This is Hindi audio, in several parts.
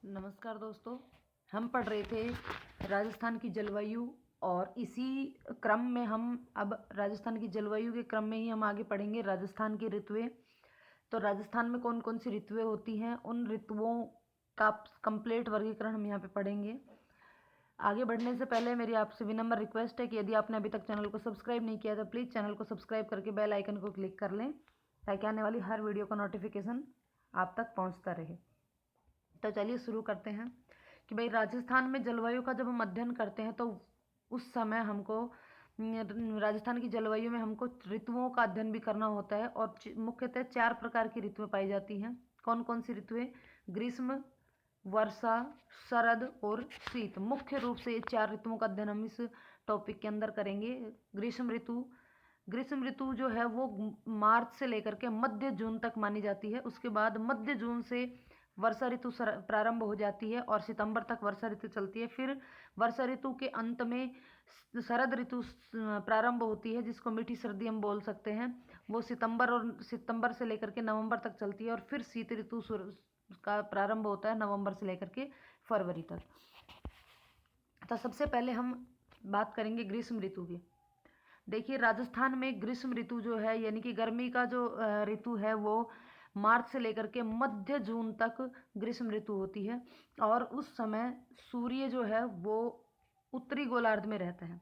नमस्कार दोस्तों। हम पढ़ रहे थे राजस्थान की जलवायु और इसी क्रम में हम अब राजस्थान की जलवायु के क्रम में ही हम आगे पढ़ेंगे राजस्थान की ऋतुएं। तो राजस्थान में कौन कौन सी ऋतुएं होती हैं, उन ऋतुओं का कंप्लीट वर्गीकरण हम यहाँ पे पढ़ेंगे। आगे बढ़ने से पहले मेरी आपसे विनम्र रिक्वेस्ट है कि यदि आपने अभी तक चैनल को सब्सक्राइब नहीं किया तो प्लीज़ चैनल को सब्सक्राइब करके बेल आइकन को क्लिक कर लें ताकि आने वाली हर वीडियो का नोटिफिकेशन आप तक पहुँचता रहे। तो चलिए शुरू करते हैं कि भाई राजस्थान में जलवायु का जब हम अध्ययन करते हैं तो उस समय हमको राजस्थान की जलवायु में हमको ऋतुओं का अध्ययन भी करना होता है और मुख्यतः 4 प्रकार की ऋतुएं पाई जाती हैं। कौन कौन सी ऋतुएं? ग्रीष्म, वर्षा, शरद और शीत। मुख्य रूप से ये 4 ऋतुओं का अध्ययन हम इस टॉपिक के अंदर करेंगे। ग्रीष्म ऋतु जो है वो मार्च से लेकर के मध्य जून तक मानी जाती है। उसके बाद मध्य जून से वर्षा ऋतु प्रारंभ हो जाती है और सितंबर तक वर्षा ऋतु चलती है। फिर वर्षा ऋतु के अंत में शरद ऋतु प्रारंभ होती है, जिसको मीठी सर्दी हम बोल सकते हैं। वो सितंबर से लेकर के नवंबर तक चलती है और फिर शीत ऋतु का प्रारंभ होता है नवंबर से लेकर के फरवरी तक। तो सबसे पहले हम बात करेंगे ग्रीष्म ऋतु की। देखिए राजस्थान में ग्रीष्म ऋतु जो है यानी कि गर्मी का जो ऋतु है वो मार्च से लेकर के मध्य जून तक ग्रीष्म ऋतु होती है और उस समय सूर्य जो है वो उत्तरी गोलार्ध में रहता है।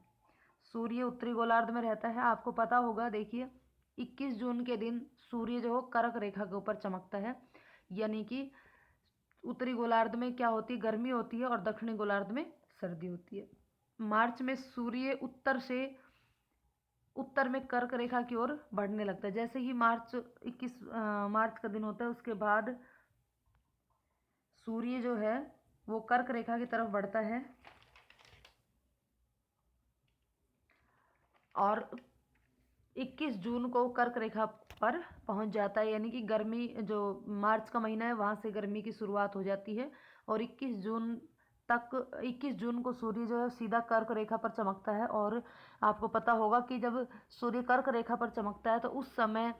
सूर्य उत्तरी गोलार्ध में रहता है। आपको पता होगा, देखिए 21 जून के दिन सूर्य जो कर्क रेखा के ऊपर चमकता है, यानी कि उत्तरी गोलार्ध में क्या होती है, गर्मी होती है और दक्षिणी गोलार्ध में सर्दी होती है। मार्च में सूर्य उत्तर में कर्क रेखा की ओर बढ़ने लगता है। जैसे ही 21 मार्च का दिन होता है उसके बाद सूर्य जो है वो कर्क रेखा की तरफ बढ़ता है और 21 जून को कर्क रेखा पर पहुंच जाता है, यानी कि गर्मी जो मार्च का महीना है वहाँ से गर्मी की शुरुआत हो जाती है और 21 जून को सूर्य जो है सीधा कर्क रेखा पर चमकता है। और आपको पता होगा कि जब सूर्य कर्क रेखा पर चमकता है तो उस समय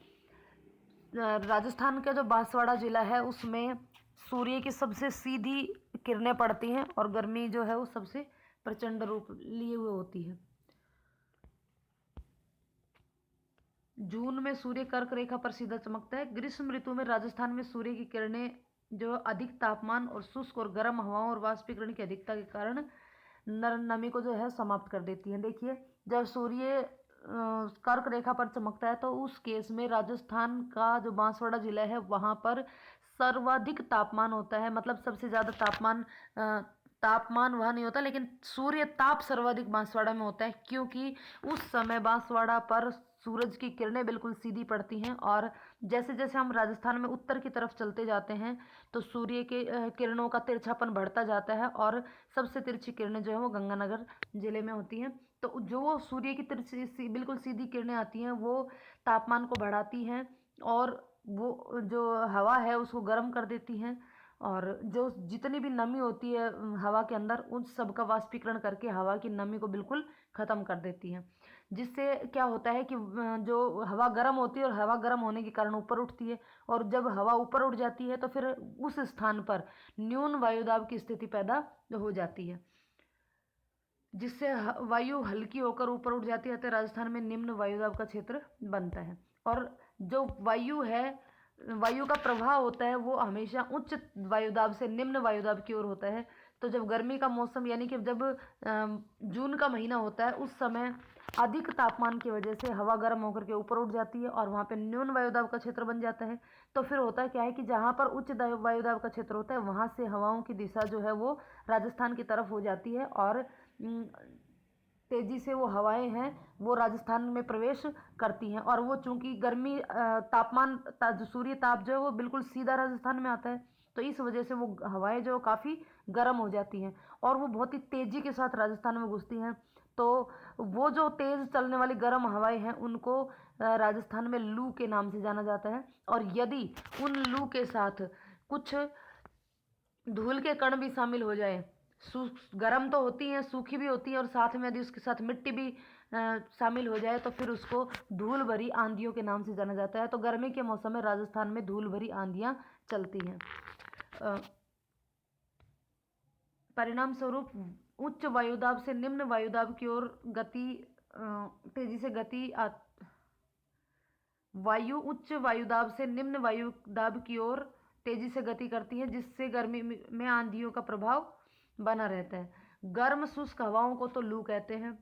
राजस्थान का जो बांसवाड़ा जिला है उसमें सूर्य की सबसे सीधी किरणें पड़ती हैं और गर्मी जो है वो सबसे प्रचंड रूप लिए हुए होती है। जून में सूर्य कर्क रेखा पर सीधा चमकता है। ग्रीष्म ऋतु में राजस्थान में सूर्य की किरणें जो अधिक तापमान और शुष्क और गर्म हवाओं और वाष्पीकरण की अधिकता के कारण नमी को जो है समाप्त कर देती है। देखिए जब सूर्य कर्क रेखा पर चमकता है तो उस केस में राजस्थान का जो बांसवाड़ा जिला है वहाँ पर सर्वाधिक तापमान होता है। मतलब सबसे ज़्यादा तापमान वहाँ नहीं होता, लेकिन सूर्य ताप सर्वाधिक बांसवाड़ा में होता है, क्योंकि उस समय बांसवाड़ा पर सूरज की किरणें बिल्कुल सीधी पड़ती हैं और जैसे जैसे हम राजस्थान में उत्तर की तरफ चलते जाते हैं तो सूर्य के किरणों का तिरछापन बढ़ता जाता है और सबसे तिरछी किरणें जो है वो गंगानगर जिले में होती हैं। तो जो सूर्य की तिरछी बिल्कुल सीधी किरणें आती हैं वो तापमान को बढ़ाती हैं और वो जो हवा है उसको गर्म कर देती हैं और जो जितनी भी नमी होती है हवा के अंदर उन सब का वाष्पीकरण करके हवा की नमी को बिल्कुल ख़त्म कर देती है। जिससे क्या होता है कि जो हवा गर्म होती है और हवा गर्म होने के कारण ऊपर उठती है और जब हवा ऊपर उठ जाती है तो फिर उस स्थान पर न्यून वायुदाब की स्थिति पैदा हो जाती है, जिससे वायु हल्की होकर ऊपर उठ जाती है तो राजस्थान में निम्न वायुदाब का क्षेत्र बनता है। और जो वायु का प्रवाह होता है वो हमेशा उच्च वायुदाब से निम्न वायुदाब की ओर होता है। तो जब गर्मी का मौसम यानी कि जब जून का महीना होता है उस समय अधिक तापमान की वजह से हवा गर्म होकर के ऊपर उठ जाती है और वहाँ पे न्यून वायुदाब का क्षेत्र बन जाता है। तो फिर होता क्या है कि जहाँ पर उच्च वायुदाब का क्षेत्र होता है वहाँ से हवाओं की दिशा जो है वो राजस्थान की तरफ हो जाती है और तेजी से वो हवाएं हैं वो राजस्थान में प्रवेश करती हैं और वो चूंकि गर्मी जो सूर्य ताप जो है वो बिल्कुल सीधा राजस्थान में आता है तो इस वजह से वो हवाएं जो काफ़ी गर्म हो जाती हैं और वो बहुत ही तेज़ी के साथ राजस्थान में घुसती हैं। तो वो जो तेज़ चलने वाली गर्म हवाएं हैं उनको राजस्थान में लू के नाम से जाना जाता है। और यदि उन लू के साथ कुछ धूल के कण भी शामिल हो जाए, गर्म तो होती हैं सूखी भी होती है और साथ में यदि उसके साथ मिट्टी भी शामिल हो जाए तो फिर उसको धूल भरी आंधियों के नाम से जाना जाता है। तो गर्मी के मौसम में राजस्थान में धूल भरी आंधियाँ चलती हैं। परिणाम स्वरूप उच्च वायुदाब से निम्न वायुदाब की ओर गति तेजी से गति वायु उच्च वायुदाब से निम्न वायुदाब की ओर तेजी से गति करती है, जिससे गर्मी में आंधियों का प्रभाव बना रहता है। गर्म शुष्क हवाओं को तो लू कहते हैं।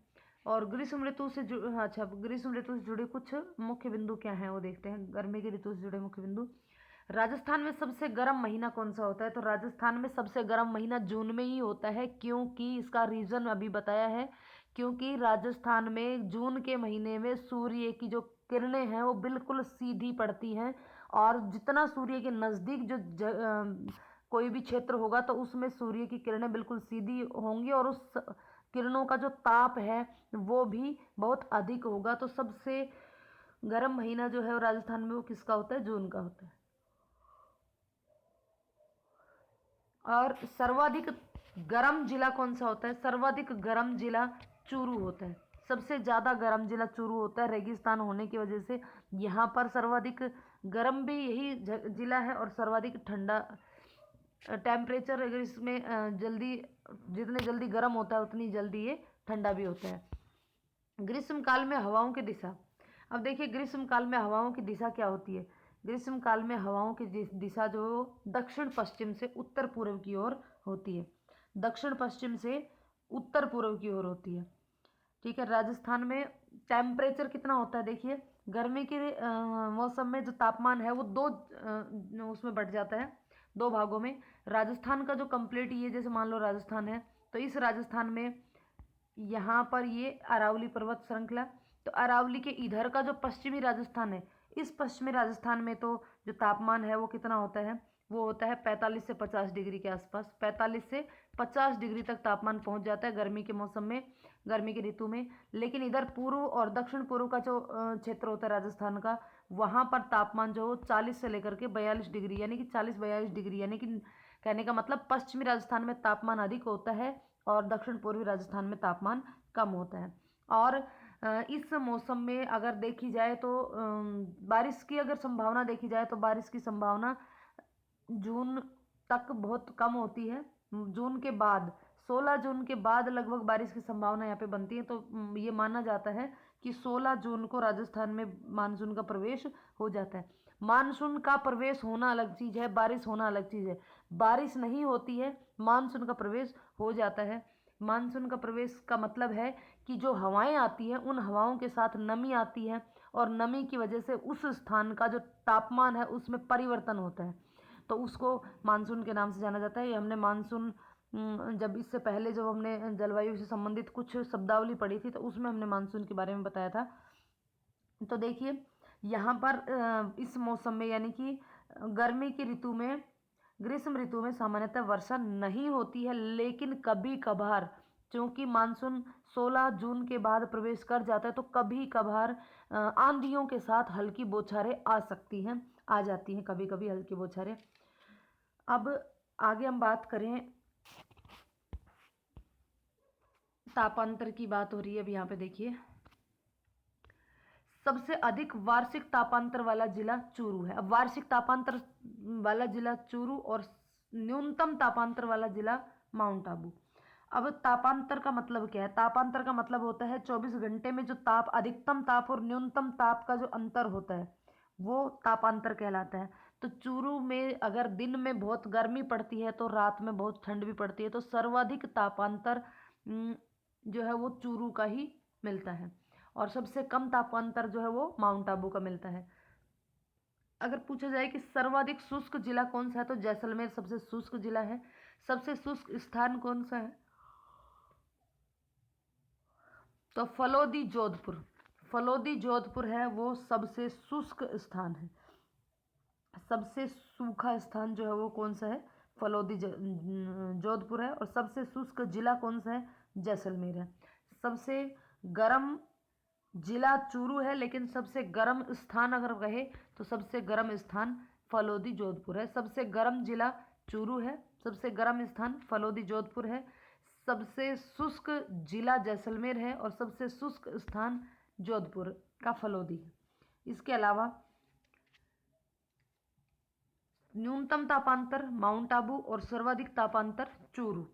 और ग्रीष्म ऋतु से ग्रीष्म ऋतु से जुड़े कुछ मुख्य बिंदु क्या हैं वो देखते हैं। गर्मी की ऋतु से जुड़े मुख्य बिंदु। राजस्थान में सबसे गर्म महीना कौन सा होता है? तो राजस्थान में सबसे गर्म महीना जून में ही होता है, क्योंकि इसका रीज़न अभी बताया है, क्योंकि राजस्थान में जून के महीने में सूर्य की जो किरणें हैं वो बिल्कुल सीधी पड़ती हैं, और जितना सूर्य के नज़दीक कोई भी क्षेत्र होगा तो उसमें सूर्य की किरणें बिल्कुल सीधी होंगी, और उस किरणों का जो ताप है वो भी बहुत अधिक होगा। तो सबसे गर्म महीना जो है वो राजस्थान में वो किसका होता है? जून का होता है। और सर्वाधिक गर्म जिला कौन सा होता है? सर्वाधिक गर्म जिला चूरू होता है। सबसे ज़्यादा गर्म जिला चूरू होता है, रेगिस्तान होने की वजह से यहाँ पर सर्वाधिक गर्म भी यही जिला है, और सर्वाधिक ठंडा टेम्परेचर अगर इसमें जल्दी जितने जल्दी गर्म होता है उतनी जल्दी ये ठंडा भी होता है। ग्रीष्म काल में हवाओं की दिशा। अब देखिए ग्रीष्म काल में हवाओं की दिशा क्या होती है। ग्रीष्म काल में हवाओं की दिशा जो दक्षिण पश्चिम से उत्तर पूर्व की ओर होती है। दक्षिण पश्चिम से उत्तर पूर्व की ओर होती है। ठीक है। राजस्थान में टेम्परेचर कितना होता है? देखिए गर्मी के मौसम में जो तापमान है वो उसमें बढ़ जाता है, दो भागों में। राजस्थान का जो कंप्लीट ये जैसे मान लो राजस्थान है, तो इस राजस्थान में यहाँ पर ये अरावली पर्वत श्रृंखला, तो अरावली के इधर का जो पश्चिमी राजस्थान है, इस पश्चिमी राजस्थान में तो जो तापमान है वो कितना होता है? वो होता है 45 से 50 डिग्री के आसपास। 45 से 50 डिग्री तक तापमान पहुंच जाता है गर्मी के मौसम में, गर्मी की ऋतु में। लेकिन इधर पूर्व और दक्षिण पूर्व का जो क्षेत्र होता है राजस्थान का, वहाँ पर तापमान जो 40 से लेकर के 42 डिग्री, यानी कि 40-42 डिग्री, यानी कि कहने का मतलब पश्चिमी राजस्थान में तापमान अधिक होता है और दक्षिण पूर्वी राजस्थान में तापमान कम होता है। और इस मौसम में अगर देखी जाए तो बारिश की अगर संभावना देखी जाए तो बारिश की संभावना जून तक बहुत कम होती है। जून के बाद 16 जून के बाद लगभग बारिश की संभावना यहाँ पे बनती है। तो ये माना जाता है कि 16 जून को राजस्थान में मानसून का प्रवेश हो जाता है। मानसून का प्रवेश होना अलग चीज़ है, बारिश होना अलग चीज़ है। बारिश नहीं होती है, मानसून का प्रवेश हो जाता है। मानसून का प्रवेश का मतलब है कि जो हवाएं आती हैं उन हवाओं के साथ नमी आती है, और नमी की वजह से उस स्थान का जो तापमान है उसमें परिवर्तन होता है, तो उसको मानसून के नाम से जाना जाता है। ये हमने मानसून जब इससे पहले जब हमने जलवायु से संबंधित कुछ शब्दावली पढ़ी थी तो उसमें हमने मानसून के बारे में बताया था। तो देखिए यहाँ पर इस मौसम में यानी कि गर्मी की ऋतु में, ग्रीष्म ऋतु में सामान्यतः वर्षा नहीं होती है, लेकिन कभी कभार, क्योंकि मानसून 16 जून के बाद प्रवेश कर जाता है, तो कभी कभार आंधियों के साथ हल्की बौछारें आ सकती हैं, आ जाती हैं कभी कभी हल्की बौछारें। अब आगे हम बात करें, तापांतर की बात हो रही है अब यहाँ पे देखिए। सबसे अधिक वार्षिक तापांतर वाला जिला चूरू है। अब वार्षिक तापांतर वाला जिला चूरू और न्यूनतम तापांतर वाला जिला माउंट आबू। अब तापांतर का मतलब क्या है? तापांतर का मतलब होता है 24 घंटे में जो ताप, अधिकतम ताप और न्यूनतम ताप का जो अंतर होता है वो तापांतर कहलाता है। तो चूरू में अगर दिन में बहुत गर्मी पड़ती है तो रात में बहुत ठंड भी पड़ती है, तो सर्वाधिक तापांतर जो है वो चूरू का ही मिलता है, और सबसे कम तापांतर जो है वो माउंट आबू का मिलता है। अगर पूछा जाए कि सर्वाधिक शुष्क जिला कौन सा है, तो जैसलमेर सबसे शुष्क जिला है। सबसे शुष्क स्थान कौन सा है? तो फलोदी जोधपुर। फलोदी जोधपुर है वो सबसे शुष्क स्थान है। सबसे सूखा स्थान जो है वो कौन सा है? फलोदी जोधपुर है। और सबसे शुष्क जिला कौन सा है? जैसलमेर है। सबसे गर्म जिला चूरू है, लेकिन सबसे गर्म स्थान अगर कहे तो सबसे गर्म स्थान फलोदी जोधपुर है। सबसे गर्म जिला चूरू है, सबसे गर्म स्थान फलोदी जोधपुर है, सबसे शुष्क जिला जैसलमेर है, और सबसे शुष्क स्थान जोधपुर का फलोदी है। इसके अलावा न्यूनतम तापांतर माउंट आबू और सर्वाधिक तापांतर चूरू।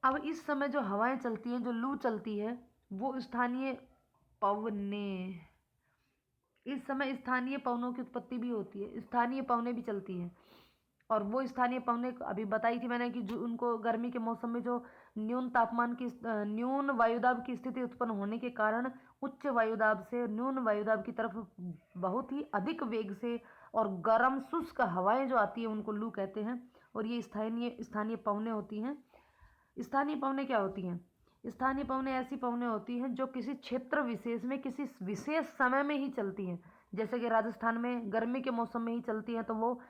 अब इस समय जो हवाएं चलती हैं, जो लू चलती है, वो स्थानीय पवने, इस समय स्थानीय पवनों की उत्पत्ति भी होती है, स्थानीय पवनें भी चलती हैं। और वो स्थानीय पवनें अभी बताई थी मैंने कि जो उनको गर्मी के मौसम में जो न्यून तापमान की न्यून वायुदाब की स्थिति उत्पन्न होने के कारण उच्च वायुदाब से न्यून वायुदाब की तरफ बहुत ही अधिक वेग से और गर्म शुष्क हवाएं जो आती है उनको लू कहते हैं। और ये स्थानीय स्थानीय पवनें होती हैं। स्थानीय पवनें क्या होती हैं? स्थानीय पवनें ऐसी पवनें होती हैं जो किसी क्षेत्र विशेष में किसी विशेष समय में ही चलती हैं। जैसे कि राजस्थान में गर्मी के मौसम में ही चलती हैं, तो वो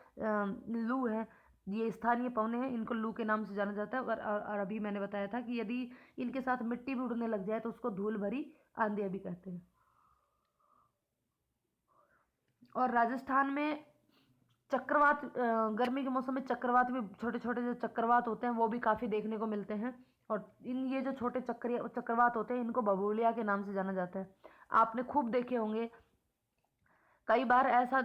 लू है। ये स्थानीय पवनें हैं, इनको लू के नाम से जाना जाता है। और अभी मैंने बताया था कि यदि इनके साथ मिट्टी भी उड़ने लग जाए तो उसको धूल भरी आंधियाँ भी कहते हैं। और राजस्थान में चक्रवात, गर्मी के मौसम में चक्रवात भी, छोटे छोटे जो चक्रवात होते हैं वो भी काफ़ी देखने को मिलते हैं। और ये जो छोटे चक्रवात होते हैं इनको बबूलिया के नाम से जाना जाता है। आपने खूब देखे होंगे, कई बार ऐसा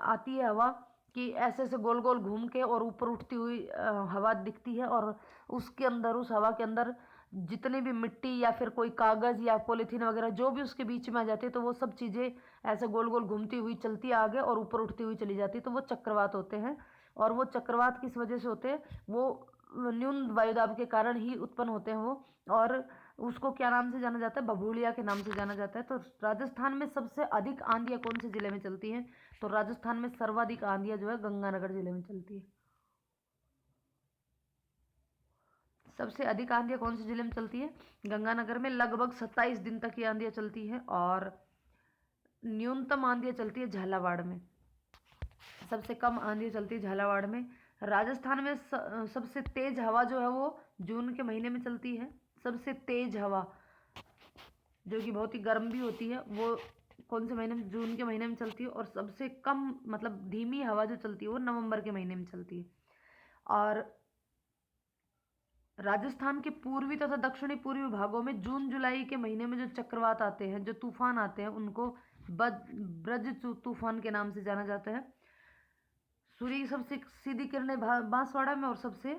आती है हवा कि ऐसे ऐसे गोल गोल घूम के और ऊपर उठती हुई हवा दिखती है, और उसके अंदर, उस हवा के अंदर जितनी भी मिट्टी या फिर कोई कागज़ या पॉलीथीन वगैरह जो भी उसके बीच में आ जाती है, तो वो सब चीज़ें ऐसे गोल गोल घूमती हुई चलती आगे और ऊपर उठती हुई चली जाती है, तो वो चक्रवात होते हैं। और वो चक्रवात किस वजह से होते हैं? वो न्यून वायुदाब के कारण ही उत्पन्न होते हैं वो। और उसको क्या नाम से जाना जाता है? बबूलिया के नाम से जाना जाता है। तो राजस्थान में सबसे अधिक आंधियाँ कौन से ज़िले में चलती हैं? तो राजस्थान में सर्वाधिक आंधियाँ जो है गंगानगर ज़िले में चलती है। सबसे अधिक आंधियाँ कौन से ज़िले में चलती है? गंगानगर में। लगभग 27 दिन तक ये आंधियाँ चलती है। और न्यूनतम आंधियाँ चलती है झालावाड़ में। सबसे कम आंधियाँ चलती है झालावाड़ में। राजस्थान में सबसे तेज़ हवा जो है वो जून के महीने में चलती है। सबसे तेज़ हवा जो कि बहुत ही गर्म भी होती है वो कौन से महीने में? जून के महीने में चलती है। और सबसे कम, मतलब धीमी हवा जो चलती है वो नवंबर के महीने में चलती है। और राजस्थान के पूर्वी तथा दक्षिणी पूर्वी भागों में जून जुलाई के महीने में जो चक्रवात आते हैं, जो तूफान आते हैं, उनको ब्रज तूफान के नाम से जाना जाता है। सूर्य की सबसे सीधी किरणें बांसवाड़ा में, और सबसे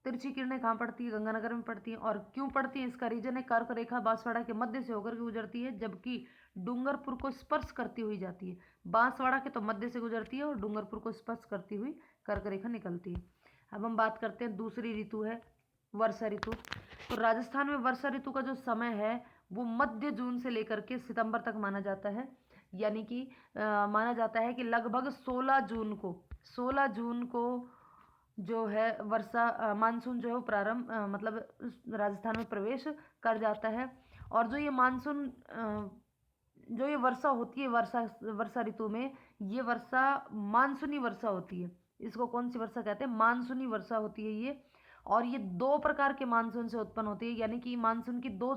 तिरछी किरणें कहाँ पड़ती है? गंगानगर में पड़ती हैं। और क्यों पड़ती हैं? इसका रीजन है, कर्क रेखा बांसवाड़ा के मध्य से होकर के गुजरती है, जबकि डूंगरपुर को स्पर्श करती हुई जाती है। बांसवाड़ा के तो मध्य से गुजरती है और डूंगरपुर को स्पर्श करती हुई कर्क रेखा निकलती है। अब हम बात करते हैं, दूसरी ऋतु है वर्षा ऋतु। तो राजस्थान में वर्षा ऋतु का जो समय है वो मध्य जून से लेकर के सितंबर तक माना जाता है। यानी कि माना जाता है कि लगभग 16 जून को जो है वर्षा मानसून जो है वो प्रारंभ, मतलब राजस्थान में प्रवेश कर जाता है। और जो ये मानसून, जो ये वर्षा होती है वर्षा ऋतु में, ये वर्षा मानसूनी वर्षा होती है। इसको कौन सी वर्षा कहते हैं? मानसूनी वर्षा होती है ये। और ये दो प्रकार के मानसून से उत्पन्न होती है, यानी कि मानसून की दो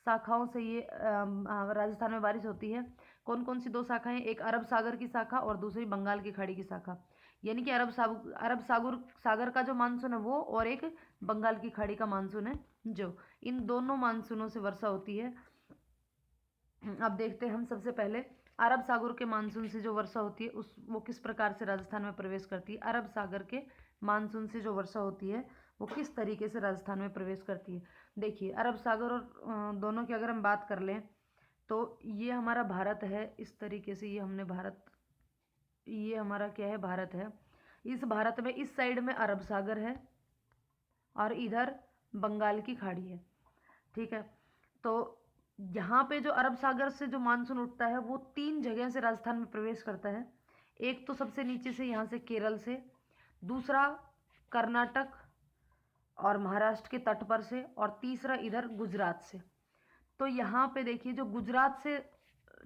शाखाओं से ये राजस्थान में बारिश होती है। कौन कौन सी दो शाखाएं? एक अरब सागर की शाखा और दूसरी बंगाल की खाड़ी की शाखा। यानी कि अरब सागर का जो मानसून है वो, और एक बंगाल की खाड़ी का मानसून है, जो इन दोनों मानसूनों से वर्षा होती है। अब देखते हैं हम सबसे पहले अरब सागर के मानसून से जो वर्षा होती है वो किस प्रकार से राजस्थान में प्रवेश करती है। अरब सागर के मानसून से जो वर्षा होती है वो किस तरीके से राजस्थान में प्रवेश करती है। देखिए, अरब सागर और दोनों की अगर हम बात कर लें तो ये हमारा भारत है। इस तरीके से ये हमारा क्या है? भारत है। इस भारत में इस साइड में अरब सागर है और इधर बंगाल की खाड़ी है। ठीक है, तो यहाँ पे जो अरब सागर से जो मानसून उठता है वो 3 जगह से राजस्थान में प्रवेश करता है। एक तो सबसे नीचे से, यहाँ से केरल से, दूसरा कर्नाटक और महाराष्ट्र के तट पर से, और तीसरा इधर गुजरात से। तो यहाँ पे देखिए, जो गुजरात से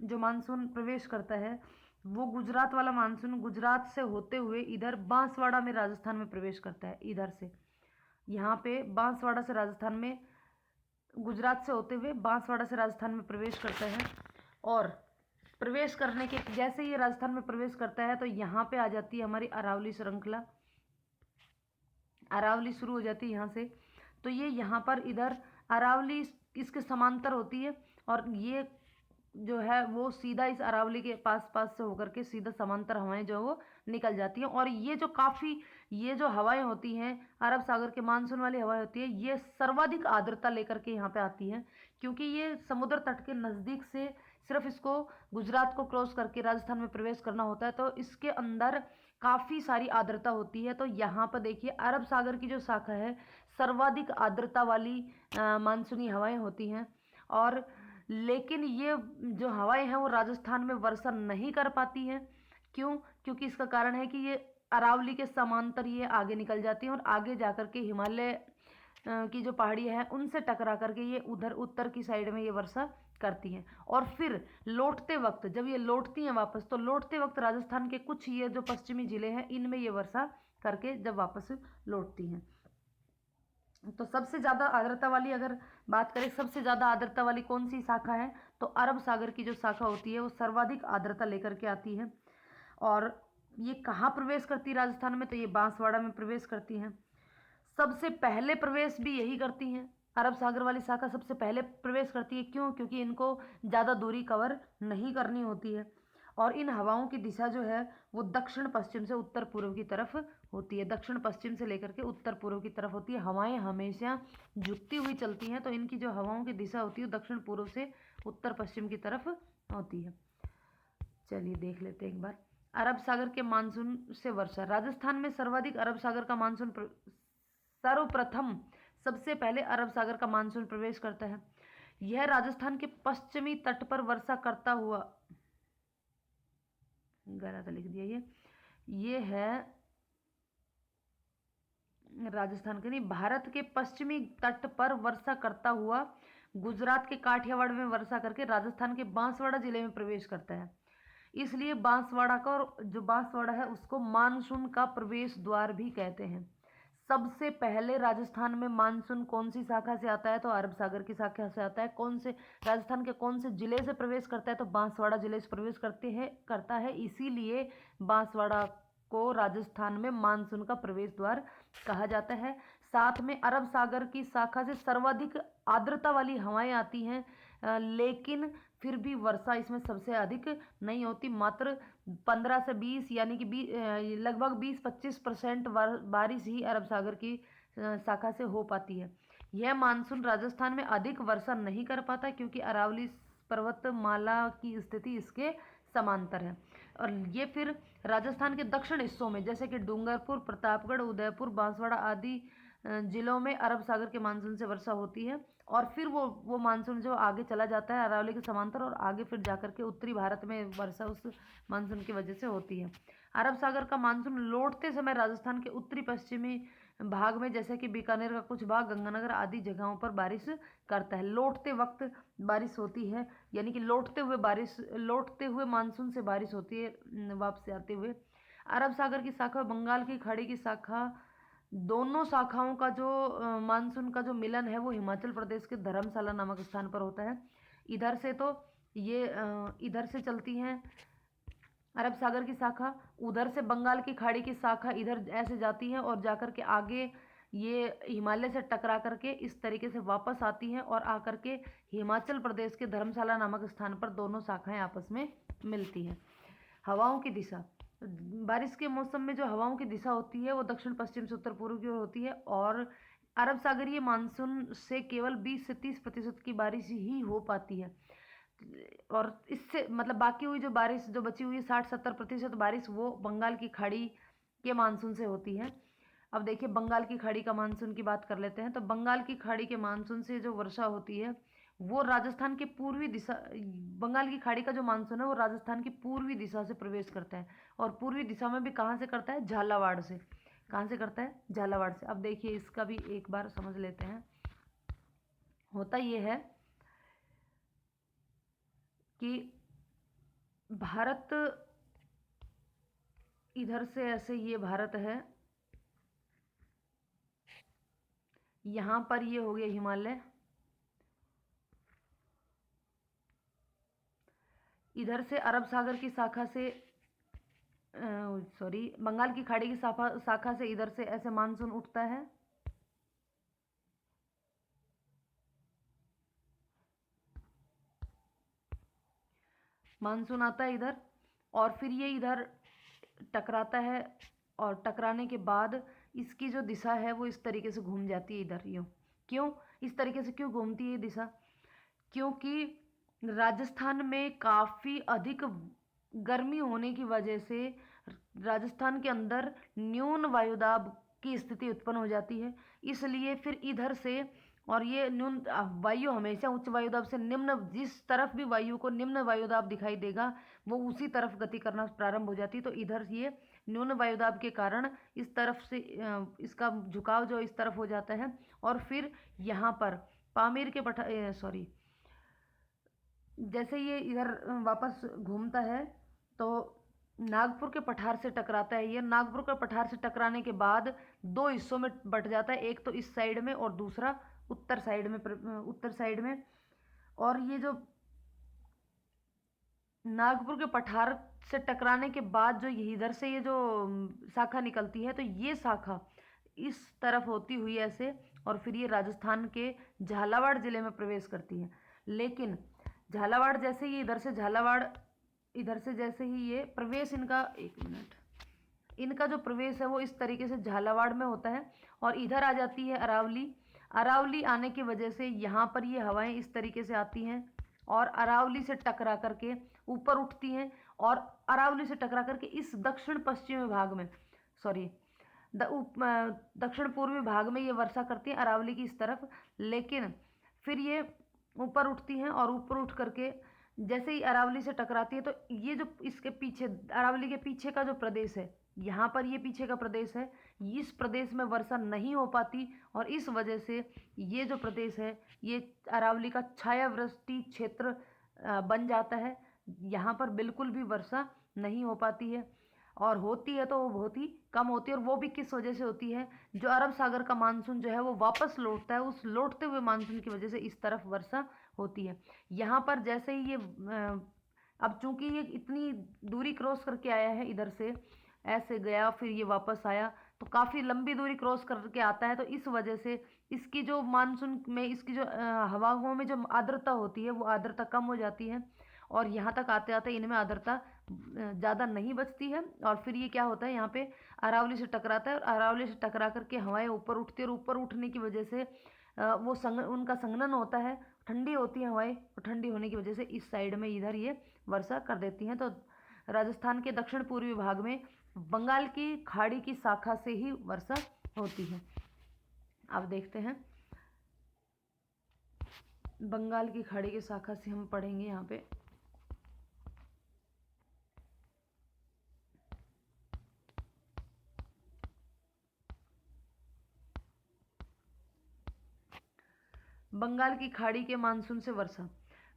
जो मानसून प्रवेश करता है वो गुजरात वाला मानसून गुजरात से होते हुए इधर बांसवाड़ा में राजस्थान में प्रवेश करता है। इधर से, यहाँ पे बांसवाड़ा से राजस्थान में, गुजरात से होते हुए बांसवाड़ा से राजस्थान में प्रवेश करता है। और प्रवेश करने के जैसे ये राजस्थान में प्रवेश करता है तो यहाँ पे आ जाती है हमारी अरावली श्रृंखला। अरावली शुरू हो जाती है यहाँ से। तो ये यहाँ पर इधर अरावली इसके समांतर होती है, और ये जो है वो सीधा इस अरावली के पास पास से होकर के सीधा समांतर हवाएं जो वो निकल जाती हैं। और ये जो काफ़ी ये जो हवाएं होती हैं अरब सागर के मानसून वाली हवाएं होती है, ये सर्वाधिक आर्द्रता लेकर के यहाँ पे आती हैं, क्योंकि ये समुद्र तट के नज़दीक से सिर्फ इसको गुजरात को क्रॉस करके राजस्थान में प्रवेश करना होता है, तो इसके अंदर काफ़ी सारी आर्द्रता होती है। तो यहाँ पर देखिए अरब सागर की जो शाखा है सर्वाधिक आर्द्रता वाली मानसूनी हवाएं होती हैं। और लेकिन ये जो हवाएं हैं वो राजस्थान में वर्षा नहीं कर पाती हैं। क्यों? क्योंकि इसका कारण है कि ये अरावली के समांतर ये आगे निकल जाती हैं और आगे जाकर के हिमालय की जो पहाड़ियाँ हैं उनसे टकरा करके ये उधर उत्तर की साइड में ये वर्षा करती हैं। और फिर लौटते वक्त जब ये लौटती हैं वापस, तो लौटते वक्त राजस्थान के कुछ ये जो पश्चिमी जिले हैं इनमें ये वर्षा करके जब वापस लौटती हैं। तो सबसे ज़्यादा आर्द्रता वाली अगर बात करें, सबसे ज़्यादा आर्द्रता वाली कौन सी शाखा है, तो अरब सागर की जो शाखा होती है वो सर्वाधिक आर्द्रता लेकर के आती है। और ये कहाँ प्रवेश करती है राजस्थान में, तो ये बांसवाड़ा में प्रवेश करती हैं। सबसे पहले प्रवेश भी यही करती हैं, अरब सागर वाली शाखा सबसे पहले प्रवेश करती है। क्यों? क्योंकि इनको ज़्यादा दूरी कवर नहीं करनी होती है और इन हवाओं की दिशा जो है वो दक्षिण पश्चिम से उत्तर पूर्व की तरफ होती है। दक्षिण पश्चिम से लेकर के उत्तर पूर्व की तरफ होती है। हवाएं हमेशा झुकती हुई चलती हैं, तो इनकी जो हवाओं की दिशा होती है दक्षिण पूर्व से उत्तर पश्चिम की तरफ होती है। चलिए देख लेते हैं एक बार अरब सागर के मानसून से वर्षा। राजस्थान में सर्वाधिक अरब सागर का मानसून सर्वप्रथम सबसे पहले अरब सागर का मानसून प्रवेश करता है। यह राजस्थान के पश्चिमी तट पर वर्षा करता हुआ, गलत लिख दिया, ये है राजस्थान के नहीं, भारत के पश्चिमी तट पर वर्षा करता हुआ गुजरात के काठियावाड़ में वर्षा करके राजस्थान के बांसवाड़ा जिले में प्रवेश करता है। इसलिए बांसवाड़ा का, और जो बांसवाड़ा है उसको मानसून का प्रवेश द्वार भी कहते हैं। सबसे पहले राजस्थान में मानसून कौन सी शाखा से आता है, तो अरब सागर की शाखा से आता है। कौन से राजस्थान के कौन से जिले से प्रवेश करता है, तो बांसवाड़ा जिले से प्रवेश करता है। इसीलिए बांसवाड़ा को राजस्थान में मानसून का प्रवेश द्वार कहा जाता है। साथ में अरब सागर की शाखा से सर्वाधिक आर्द्रता वाली हवाएं आती हैं, लेकिन फिर भी वर्षा इसमें सबसे अधिक नहीं होती। मात्र 15 से 20 यानी कि लगभग 20-25% बारिश ही अरब सागर की शाखा से हो पाती है। यह मानसून राजस्थान में अधिक वर्षा नहीं कर पाता क्योंकि अरावली पर्वतमाला की स्थिति इसके समांतर है। और ये फिर राजस्थान के दक्षिण हिस्सों में जैसे कि डूंगरपुर, प्रतापगढ़, उदयपुर, बांसवाड़ा आदि जिलों में अरब सागर के मानसून से वर्षा होती है। और फिर वो मानसून जो आगे चला जाता है अरावली के समांतर और आगे फिर जाकर के उत्तरी भारत में वर्षा उस मानसून की वजह से होती है। अरब सागर का मानसून लौटते समय राजस्थान के उत्तरी पश्चिमी भाग में जैसे कि बीकानेर का कुछ भाग, गंगानगर आदि जगहों पर बारिश करता है। लौटते वक्त बारिश होती है, यानी कि लौटते हुए मानसून से बारिश होती है वापस आते हुए। अरब सागर की शाखा और बंगाल की खाड़ी की शाखा, दोनों शाखाओं का जो मानसून का जो मिलन है वो हिमाचल प्रदेश के धर्मशाला नामक स्थान पर होता है। इधर से तो ये इधर से चलती हैं अरब सागर की शाखा, उधर से बंगाल की खाड़ी की शाखा इधर ऐसे जाती है और जाकर के आगे ये हिमालय से टकरा करके इस तरीके से वापस आती हैं और आकर के हिमाचल प्रदेश के धर्मशाला नामक स्थान पर दोनों शाखाएं आपस में मिलती हैं। हवाओं की दिशा, बारिश के मौसम में जो हवाओं की दिशा होती है वो दक्षिण पश्चिम से उत्तर पूर्व की ओर होती है और अरब सागरीय मानसून से केवल 20 से 30% की बारिश ही हो पाती है। और इससे मतलब बाकी हुई जो बारिश जो बची हुई 60-70% बारिश वो बंगाल की खाड़ी के मानसून से होती है। अब देखिए बंगाल की खाड़ी का मानसून की बात कर लेते हैं। तो बंगाल की खाड़ी के मानसून से जो वर्षा होती है वो राजस्थान के पूर्वी दिशा, बंगाल की खाड़ी का जो मानसून है वो राजस्थान की पूर्वी दिशा से प्रवेश करता है। और पूर्वी दिशा में भी कहाँ से करता है, झालावाड़ से। कहाँ से करता है, झालावाड़ से। अब देखिए इसका भी एक बार समझ लेते हैं। होता ये है कि भारत इधर से ऐसे ये भारत है, यहाँ पर ये हो गया हिमालय, इधर से अरब सागर की शाखा से बंगाल की खाड़ी की शाखा से इधर से ऐसे मानसून उठता है। मानसून आता है इधर और फिर ये इधर टकराता है और टकराने के बाद इसकी जो दिशा है वो इस तरीके से घूम जाती है इधर यूँ। क्यों इस तरीके से क्यों घूमती है ये दिशा? क्योंकि राजस्थान में काफ़ी अधिक गर्मी होने की वजह से राजस्थान के अंदर न्यून वायुदाब की स्थिति उत्पन्न हो जाती है। इसलिए फिर इधर से और ये न्यून वायु हमेशा उच्च वायुदाब से निम्न, जिस तरफ भी वायु को निम्न वायुदाब दिखाई देगा वो उसी तरफ गति करना प्रारंभ हो जाती है। तो इधर ये न्यून वायुदाब के कारण इस तरफ से इसका झुकाव जो इस तरफ हो जाता है और फिर यहाँ पर पामीर के जैसे ये इधर वापस घूमता है तो नागपुर के पठार से टकराता है। ये नागपुर के पठार से टकराने के बाद दो हिस्सों में बट जाता है, एक तो इस साइड में और दूसरा उत्तर साइड में। और ये जो नागपुर के पठार से टकराने के बाद जो इधर से ये जो शाखा निकलती है तो ये शाखा इस तरफ होती हुई ऐसे और फिर ये राजस्थान के झालावाड़ ज़िले में प्रवेश करती है। लेकिन झालावाड़ जैसे ही इधर से जैसे ही ये प्रवेश इनका जो प्रवेश है वो इस तरीके से झालावाड़ में होता है और इधर आ जाती है अरावली आने की वजह से यहाँ पर ये हवाएं इस तरीके से आती हैं और अरावली से टकरा करके ऊपर उठती हैं और अरावली से टकरा करके इस दक्षिण पश्चिमी भाग में दक्षिण पूर्वी भाग में ये वर्षा करती है अरावली की इस तरफ। लेकिन फिर ये ऊपर उठती हैं और ऊपर उठ करके जैसे ही अरावली से टकराती है तो ये जो इसके पीछे अरावली के पीछे का जो प्रदेश है, यहाँ पर ये पीछे का प्रदेश है, इस प्रदेश में वर्षा नहीं हो पाती और इस वजह से ये जो प्रदेश है ये अरावली का छायावृष्टि क्षेत्र बन जाता है। यहाँ पर बिल्कुल भी वर्षा नहीं हो पाती है और होती है तो वो बहुत ही कम होती है। और वो भी किस वजह से होती है? जो अरब सागर का मानसून जो है वो वापस लौटता है, उस लौटते हुए मानसून की वजह से इस तरफ वर्षा होती है। यहाँ पर जैसे ही ये अब चूंकि ये इतनी दूरी क्रॉस करके आया है, इधर से ऐसे गया फिर ये वापस आया तो काफ़ी लंबी दूरी क्रॉस करके आता है, तो इस वजह से इसकी जो मानसून में इसकी जो हवाओं में जो आर्द्रता होती है वो आर्द्रता कम हो जाती है और यहाँ तक आते आते इनमें आर्द्रता ज़्यादा नहीं बचती है। और फिर ये क्या होता है, यहाँ पे अरावली से टकराता है और अरावली से टकरा करके हवाएं ऊपर उठती है और ऊपर उठने की वजह से वो उनका संघनन होता है, ठंडी होती है हवाएं और ठंडी होने की वजह से इस साइड में इधर ये वर्षा कर देती हैं। तो राजस्थान के दक्षिण पूर्वी भाग में बंगाल की खाड़ी की शाखा से ही वर्षा होती है। अब देखते हैं बंगाल की खाड़ी की शाखा से हम पढ़ेंगे यहाँ पे बंगाल की खाड़ी के मानसून से वर्षा।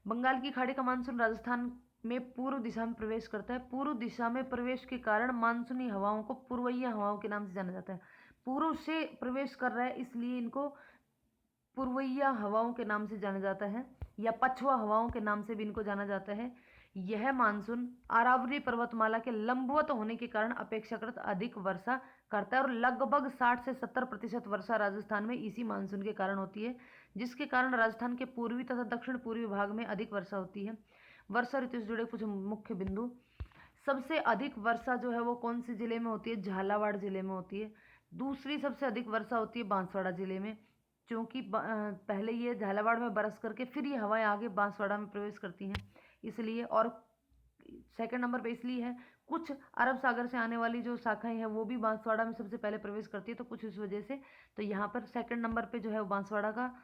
बंगाल की खाड़ी का मानसून राजस्थान में पूर्व दिशा में प्रवेश करता है। पूर्व दिशा में प्रवेश के कारण मानसूनी हवाओं को पूर्वईय हवाओं के नाम से जाना जाता है। पूर्व से प्रवेश कर रहा है इसलिए इनको पूर्वईय हवाओं के नाम से जाना जाता है या पछुआ हवाओं के नाम से भी इनको जाना जाता है। यह मानसून अरावली पर्वतमाला के लंबवत होने के कारण अपेक्षाकृत अधिक वर्षा करता है और लगभग 60 से 70% वर्षा राजस्थान में इसी मानसून के कारण होती है, जिसके कारण राजस्थान के पूर्वी तथा दक्षिण पूर्वी भाग में अधिक वर्षा होती है। वर्षा ऋतु से जुड़े कुछ मुख्य बिंदु। सबसे अधिक वर्षा जो है वो कौन से जिले में होती है? झालावाड़ जिले में होती है। दूसरी सबसे अधिक वर्षा होती है बांसवाड़ा जिले में, क्योंकि पहले ये झालावाड़ में बरस करके फिर ये हवाएं आगे बांसवाड़ा में प्रवेश करती हैं इसलिए। और सेकंड नंबर पे इसलिए है कुछ अरब सागर से आने वाली जो शाखाएं हैं वो भी बांसवाड़ा में सबसे पहले प्रवेश करती है, तो कुछ इस वजह से तो यहाँ पर सेकंड नंबर पे जो है वो बांसवाड़ा का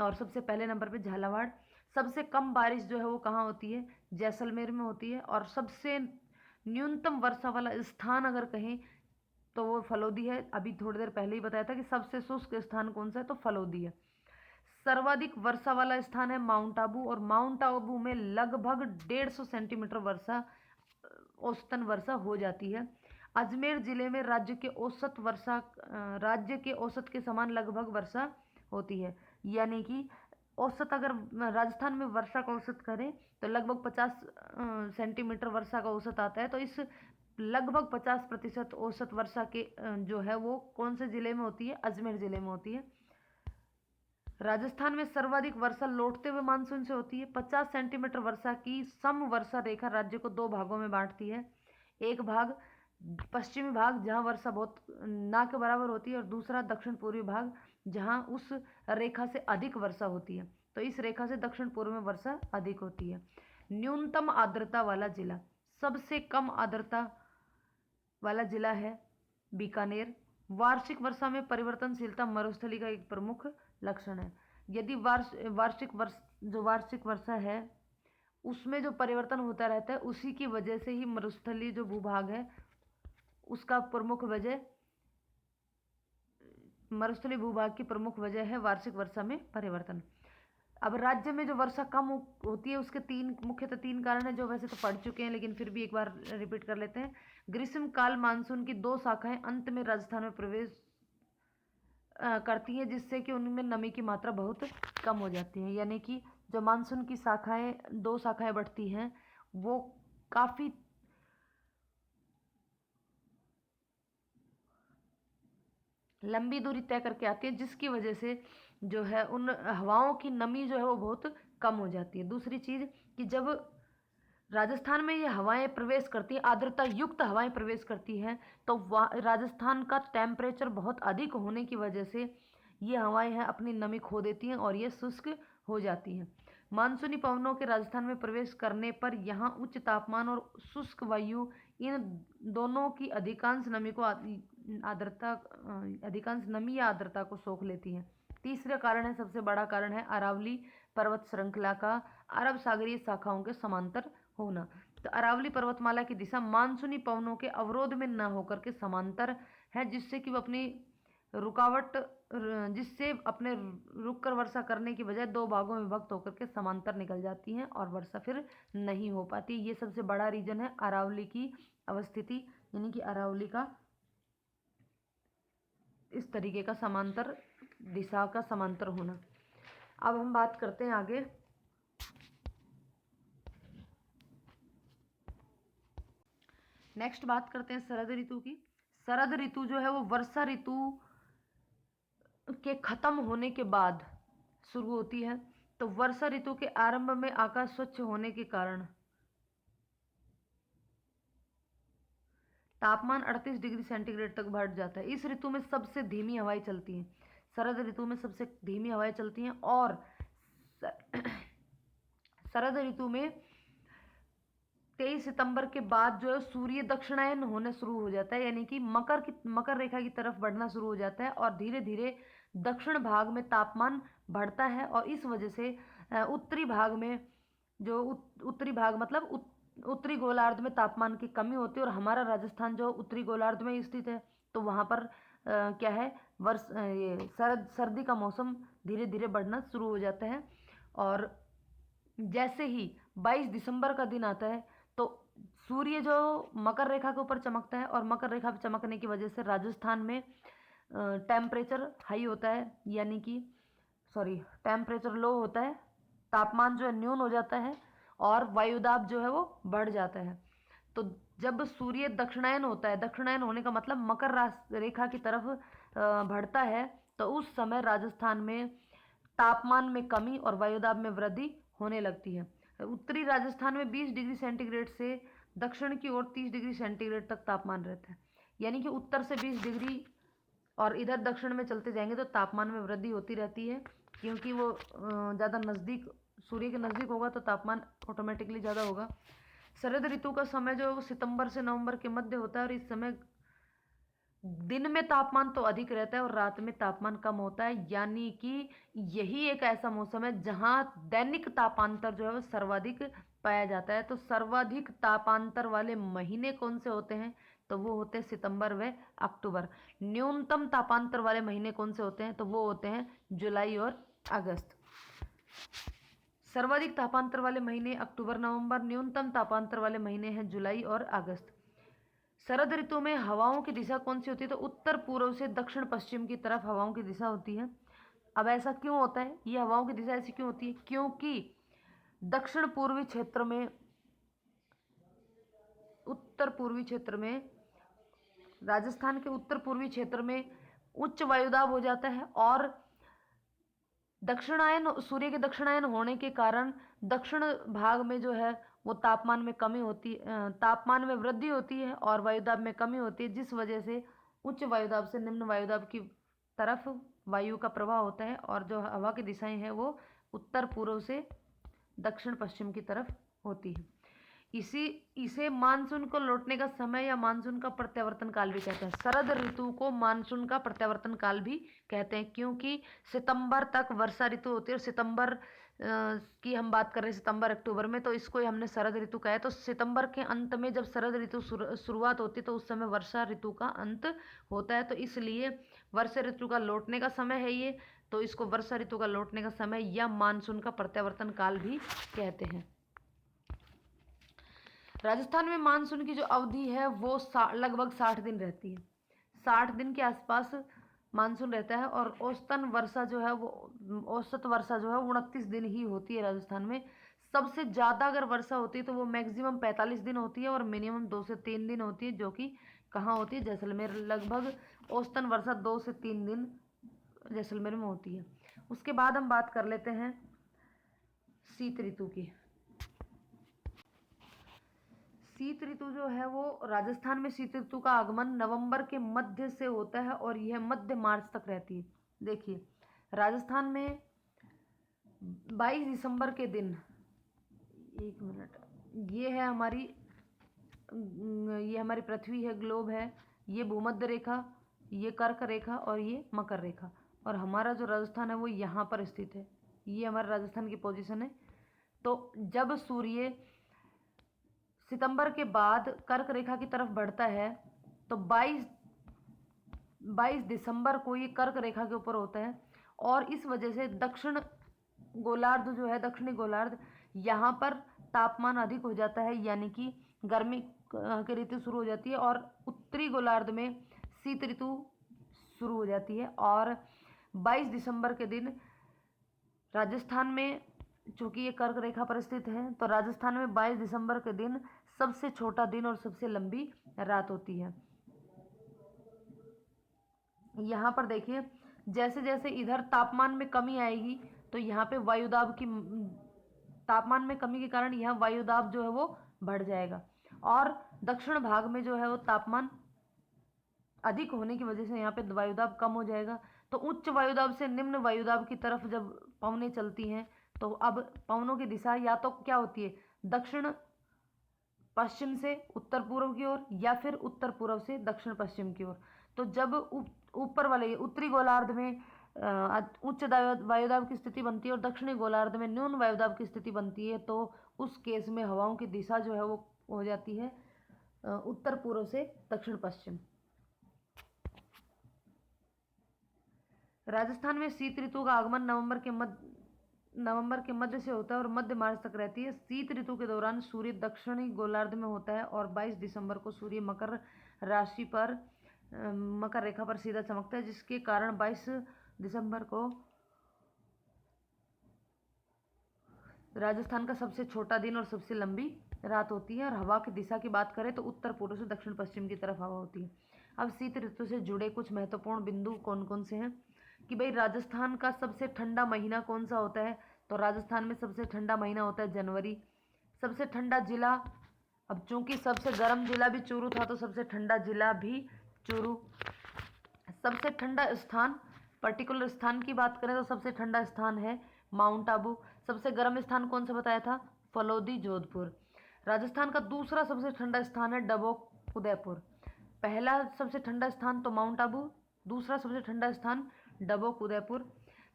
और सबसे पहले नंबर पे झालावाड़। सबसे कम बारिश जो है वो कहाँ होती है? जैसलमेर में होती है। और सबसे न्यूनतम वर्षा वाला स्थान अगर कहें तो वो फलोदी है। अभी थोड़ी देर पहले ही बताया था कि सबसे शुष्क स्थान कौन सा है, तो फलोदी है। सर्वाधिक वर्षा वाला स्थान है माउंट आबू और माउंट आबू में लगभग 150 सेंटीमीटर वर्षा औसतन वर्षा हो जाती है। अजमेर जिले में राज्य के औसत के समान लगभग वर्षा होती है, यानी कि औसत अगर राजस्थान में वर्षा का औसत करें तो लगभग 50 सेंटीमीटर वर्षा का औसत आता है। तो इस लगभग 50% औसत वर्षा के जो है वो कौन से ज़िले में होती है? अजमेर ज़िले में होती है। राजस्थान में सर्वाधिक वर्षा लौटते हुए मानसून से होती है। 50 सेंटीमीटर वर्षा की सम वर्षा रेखा राज्य को दो भागों में बांटती है। एक भाग पश्चिमी भाग जहां वर्षा बहुत ना के बराबर होती है, और दूसरा दक्षिण पूर्वी भाग जहां उस रेखा से अधिक वर्षा होती है। तो इस रेखा से दक्षिण पूर्व में वर्षा अधिक होती है। न्यूनतम आर्द्रता वाला जिला, सबसे कम आर्द्रता वाला जिला है बीकानेर। वार्षिक वर्षा में परिवर्तनशीलता मरुस्थली का एक प्रमुख लक्षण है। यदि वार्षिक वर्षा है उसमें जो परिवर्तन होता रहता है, उसी की वजह से ही मरुस्थलीय जो भूभाग है उसका प्रमुख वजह, मरुस्थलीय भूभाग की प्रमुख वजह है वार्षिक वर्षा में परिवर्तन। अब राज्य में जो वर्षा कम होती है उसके मुख्यतः तीन कारण है, जो वैसे तो पढ़ चुके हैं लेकिन फिर भी एक बार रिपीट कर लेते हैं। ग्रीष्म काल मानसून की दो शाखाएं अंत में राजस्थान में प्रवेश करती हैं, जिससे कि उनमें नमी की मात्रा बहुत कम हो जाती है। यानी कि जो मानसून की शाखाएं, दो शाखाएं बढ़ती हैं, वो काफ़ी लंबी दूरी तय करके आती है, जिसकी वजह से जो है उन हवाओं की नमी जो है वो बहुत कम हो जाती है। दूसरी चीज़ कि जब राजस्थान में ये हवाएं प्रवेश करती हैं, आर्द्रता युक्त हवाएं प्रवेश करती हैं, तो राजस्थान का टेम्परेचर बहुत अधिक होने की वजह से ये हवाएं हैं अपनी नमी खो देती हैं और ये शुष्क हो जाती हैं। मानसूनी पवनों के राजस्थान में प्रवेश करने पर यहाँ उच्च तापमान और शुष्क वायु इन दोनों की अधिकांश नमी या आर्द्रता को सोख लेती हैं। तीसरा कारण है, सबसे बड़ा कारण है, अरावली पर्वत श्रृंखला का अरब सागरीय शाखाओं के समांतर होना। तो अरावली पर्वतमाला की दिशा मानसूनी पवनों के अवरोध में न होकर के समांतर है, जिससे कि वो अपने रुक कर वर्षा करने की बजाय दो भागों में विभक्त होकर के समांतर निकल जाती हैं और वर्षा फिर नहीं हो पाती। ये सबसे बड़ा रीजन है अरावली की अवस्थिति, यानी कि अरावली का इस तरीके का समांतर, दिशा का समांतर होना। अब हम बात करते हैं आगे। नेक्स्ट बात करते हैं शरद ऋतु की। शरद ऋतु जो है वो वर्षा ऋतु के खत्म होने के बाद शुरू होती है। तो वर्षा ऋतु के आरंभ में आकाश स्वच्छ होने के कारण तापमान 38 डिग्री सेंटीग्रेड तक बढ़ जाता है। इस ऋतु में सबसे धीमी हवाएं चलती हैं। शरद ऋतु में सबसे धीमी हवाएं चलती हैं और शरद ऋतु में 23 सितंबर के बाद जो है सूर्य दक्षिणायन होने शुरू हो जाता है, यानी कि मकर रेखा की तरफ बढ़ना शुरू हो जाता है और धीरे धीरे दक्षिण भाग में तापमान बढ़ता है। और इस वजह से उत्तरी भाग में जो उत्तरी भाग मतलब उत्तरी गोलार्ध में तापमान की कमी होती है। और हमारा राजस्थान जो उत्तरी गोलार्ध में स्थित है, तो वहाँ पर क्या है, ये सर्दी का मौसम धीरे धीरे बढ़ना शुरू हो जाता है। और जैसे ही 22 दिसंबर का दिन आता है तो सूर्य जो मकर रेखा के ऊपर चमकता है, और मकर रेखा पर चमकने की वजह से राजस्थान में टेम्परेचर हाई होता है, यानी कि टेम्परेचर लो होता है, तापमान जो है न्यून हो जाता है और वायुदाब जो है वो बढ़ जाता है। तो जब सूर्य दक्षिणायन होता है, दक्षिणायन होने का मतलब मकर रेखा की तरफ बढ़ता है, तो उस समय राजस्थान में तापमान में कमी और वायुदाब में वृद्धि होने लगती है। उत्तरी राजस्थान में 20 डिग्री सेंटीग्रेड से दक्षिण की ओर 30 डिग्री सेंटीग्रेड तक तापमान रहता है। यानी कि उत्तर से 20 डिग्री और इधर दक्षिण में चलते जाएंगे तो तापमान में वृद्धि होती रहती है, क्योंकि वो ज़्यादा नज़दीक, सूर्य के नज़दीक होगा तो तापमान ऑटोमेटिकली ज़्यादा होगा। शरद ऋतु का समय जो है वो सितंबर से नवंबर के मध्य होता है और इस समय दिन में तापमान तो अधिक रहता है और रात में तापमान कम होता है। यानी कि यही एक ऐसा मौसम है जहां दैनिक तापांतर जो है वो सर्वाधिक पाया जाता है। तो सर्वाधिक तापांतर वाले महीने कौन से होते हैं, तो वो होते हैं सितंबर व अक्टूबर। न्यूनतम तापांतर वाले महीने कौन से होते हैं, तो वो होते हैं जुलाई और अगस्त। सर्वाधिक तापांतर वाले महीने अक्टूबर नवंबर, न्यूनतम तापांतर वाले महीने हैं जुलाई और अगस्त। शरद ऋतु में हवाओं की दिशा कौन सी होती है, तो उत्तर पूर्व से दक्षिण पश्चिम की तरफ हवाओं की दिशा होती है। अब ऐसा क्यों होता है, ये हवाओं की दिशा ऐसी क्यों होती है, क्योंकि दक्षिण पूर्वी क्षेत्र में, उत्तर पूर्वी क्षेत्र में, राजस्थान के उत्तर पूर्वी क्षेत्र में उच्च वायुदाब हो जाता है और दक्षिणायन, सूर्य के दक्षिणायन होने के कारण दक्षिण भाग में जो है वो तापमान में कमी होती, तापमान में वृद्धि होती है और वायुदाब में कमी होती है, जिस वजह से उच्च वायुदाब से निम्न वायुदाब की तरफ वायु का प्रवाह होता है और जो हवा की दिशाएं हैं वो उत्तर पूर्व से दक्षिण पश्चिम की तरफ होती है। इसे मानसून को लौटने का समय या मानसून का प्रत्यावर्तन काल भी कहते हैं। शरद ऋतु को मानसून का प्रत्यावर्तन काल भी कहते हैं, क्योंकि सितंबर तक वर्षा ऋतु होती है और सितंबर की हम बात कर रहे हैं सितंबर अक्टूबर में, तो इसको ही हमने शरद ऋतु कहा है। तो सितंबर के अंत में जब शरद ऋतु शुरुआत होती है तो उस समय वर्षा ऋतु का अंत होता है, तो इसलिए वर्षा ऋतु का लौटने का समय है ये, तो इसको वर्षा ऋतु का लौटने का समय या मानसून का प्रत्यावर्तन काल भी कहते हैं। राजस्थान में मानसून की जो अवधि है वो लगभग 60 दिन रहती है। 60 दिन के आसपास मानसून रहता है और औसतन वर्षा जो है वो औसत वर्षा जो है 29 दिन ही होती है राजस्थान में। सबसे ज़्यादा अगर वर्षा होती है तो वो मैक्सिमम 45 दिन होती है और मिनिमम 2 से 3 दिन होती है, जो कि कहाँ होती है? जैसलमेर। लगभग औसतन वर्षा 2 से 3 दिन जैसलमेर में होती है। उसके बाद हम बात कर लेते हैं शीत ऋतु की। शीत ऋतु जो है वो राजस्थान में शीत ऋतु का आगमन नवंबर के मध्य से होता है और यह मध्य मार्च तक रहती है। देखिए, राजस्थान में 22 दिसंबर के दिन, एक मिनट, ये हमारी पृथ्वी है, ग्लोब है, ये भूमध्य रेखा, ये कर्क रेखा और ये मकर रेखा, और हमारा जो राजस्थान है वो यहाँ पर स्थित है। ये हमारा राजस्थान की पोजीशन है। तो जब सूर्य सितंबर के बाद कर्क रेखा की तरफ बढ़ता है तो 22 दिसंबर को ये कर्क रेखा के ऊपर होता है और इस वजह से दक्षिण गोलार्ध जो है, दक्षिणी गोलार्ध, यहाँ पर तापमान अधिक हो जाता है, यानी कि गर्मी की ऋतु शुरू हो जाती है और उत्तरी गोलार्ध में शीत ऋतु शुरू हो जाती है। और 22 दिसंबर के दिन राजस्थान में, चूँकि ये कर्क रेखा पर स्थित है, तो राजस्थान में 22 दिसंबर के दिन सबसे छोटा दिन और सबसे लंबी रात होती है। यहाँ पर देखिए, जैसे जैसे इधर तापमान में कमी आएगी तो यहाँ पे वायुदाब की, तापमान में कमी के कारण यहाँ वायुदाब जो है वो बढ़ जाएगा और दक्षिण भाग में जो है वो तापमान अधिक होने की वजह से यहाँ पे वायुदाब कम हो जाएगा। तो उच्च वायुदाब से निम्न वायुदाब की तरफ जब पवनें चलती हैं तो अब पवनों की दिशा या तो क्या होती है, दक्षिण पश्चिम से उत्तर पूर्व की ओर या फिर उत्तर पूर्व से दक्षिण पश्चिम की ओर। तो जब ऊपर वाले उत्तरी गोलार्ध में उच्च वायुदाब की स्थिति बनती है और दक्षिणी गोलार्ध में न्यून वायुदाब की स्थिति बनती है, तो उस केस में हवाओं की दिशा जो है वो हो जाती है उत्तर पूर्व से दक्षिण पश्चिम। राजस्थान में शीत ऋतु का आगमन नवंबर के मध्य से होता है और मध्य मार्च तक रहती है। शीत ऋतु के दौरान सूर्य दक्षिणी गोलार्ध में होता है और 22 दिसंबर को सूर्य मकर राशि पर, मकर रेखा पर सीधा चमकता है, जिसके कारण 22 दिसंबर को राजस्थान का सबसे छोटा दिन और सबसे लंबी रात होती है। और हवा की दिशा की बात करें तो उत्तर पूर्व से दक्षिण पश्चिम की तरफ हवा होती है। अब शीत ऋतु से जुड़े कुछ महत्वपूर्ण बिंदु कौन कौन से हैं कि भाई राजस्थान का सबसे ठंडा महीना कौन सा होता है, तो राजस्थान में सबसे ठंडा महीना होता है जनवरी। सबसे ठंडा जिला, अब चूंकि सबसे गर्म जिला भी चूरू था तो सबसे ठंडा जिला भी चूरू। सबसे ठंडा स्थान, पर्टिकुलर स्थान की बात करें तो सबसे ठंडा स्थान है माउंट आबू। सबसे गर्म स्थान कौन सा बताया था? फलौदी, जोधपुर। राजस्थान का दूसरा सबसे ठंडा स्थान है डबोक, उदयपुर। पहला सबसे ठंडा स्थान तो माउंट आबू, दूसरा सबसे ठंडा स्थान डबोक, उदयपुर।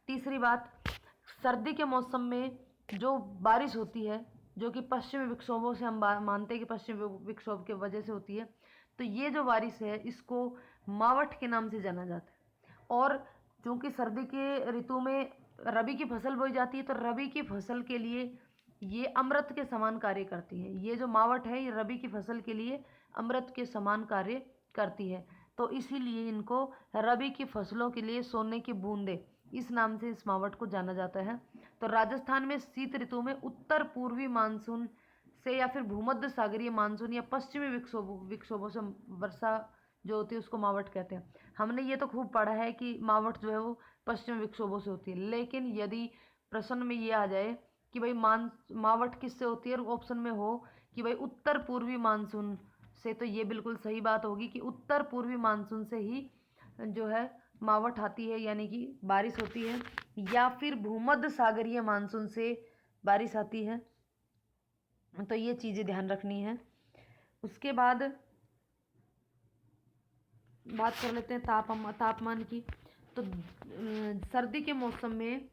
तीसरी बात, सर्दी के मौसम में जो बारिश होती है, जो कि पश्चिमी विक्षोभों से हम मानते हैं कि पश्चिमी विक्षोभ की वजह से होती है, तो ये जो बारिश है इसको मावठ के नाम से जाना जाता है। और चूँकि सर्दी के ऋतु में रबी की फसल बोई जाती है तो रबी की फसल के लिए ये अमृत के समान कार्य करती है। ये जो मावठ है ये रबी की फसल के लिए अमृत के समान कार्य करती है, तो इसीलिए इनको रबी की फसलों के लिए सोने की बूंदे, इस नाम से इस मावठ को जाना जाता है। तो राजस्थान में शीत ऋतु में उत्तर पूर्वी मानसून से या फिर भूमध्य सागरीय मानसून या पश्चिमी विक्षोभों से वर्षा जो होती है उसको मावठ कहते हैं। हमने ये तो खूब पढ़ा है कि मावठ जो है वो पश्चिमी विक्षोभों से होती है। लेकिन यदि प्रश्न में ये आ जाए कि भाई मावट किससे होती है और ऑप्शन में हो कि भाई उत्तर पूर्वी मानसून से, तो ये बिल्कुल सही बात होगी कि उत्तर पूर्वी मानसून से ही जो है मावट आती है, यानी कि बारिश होती है, या फिर भूमध्य सागरीय मानसून से बारिश आती है। तो ये चीज़ें ध्यान रखनी है। उसके बाद बात कर लेते हैं तापमान की। तो सर्दी के मौसम में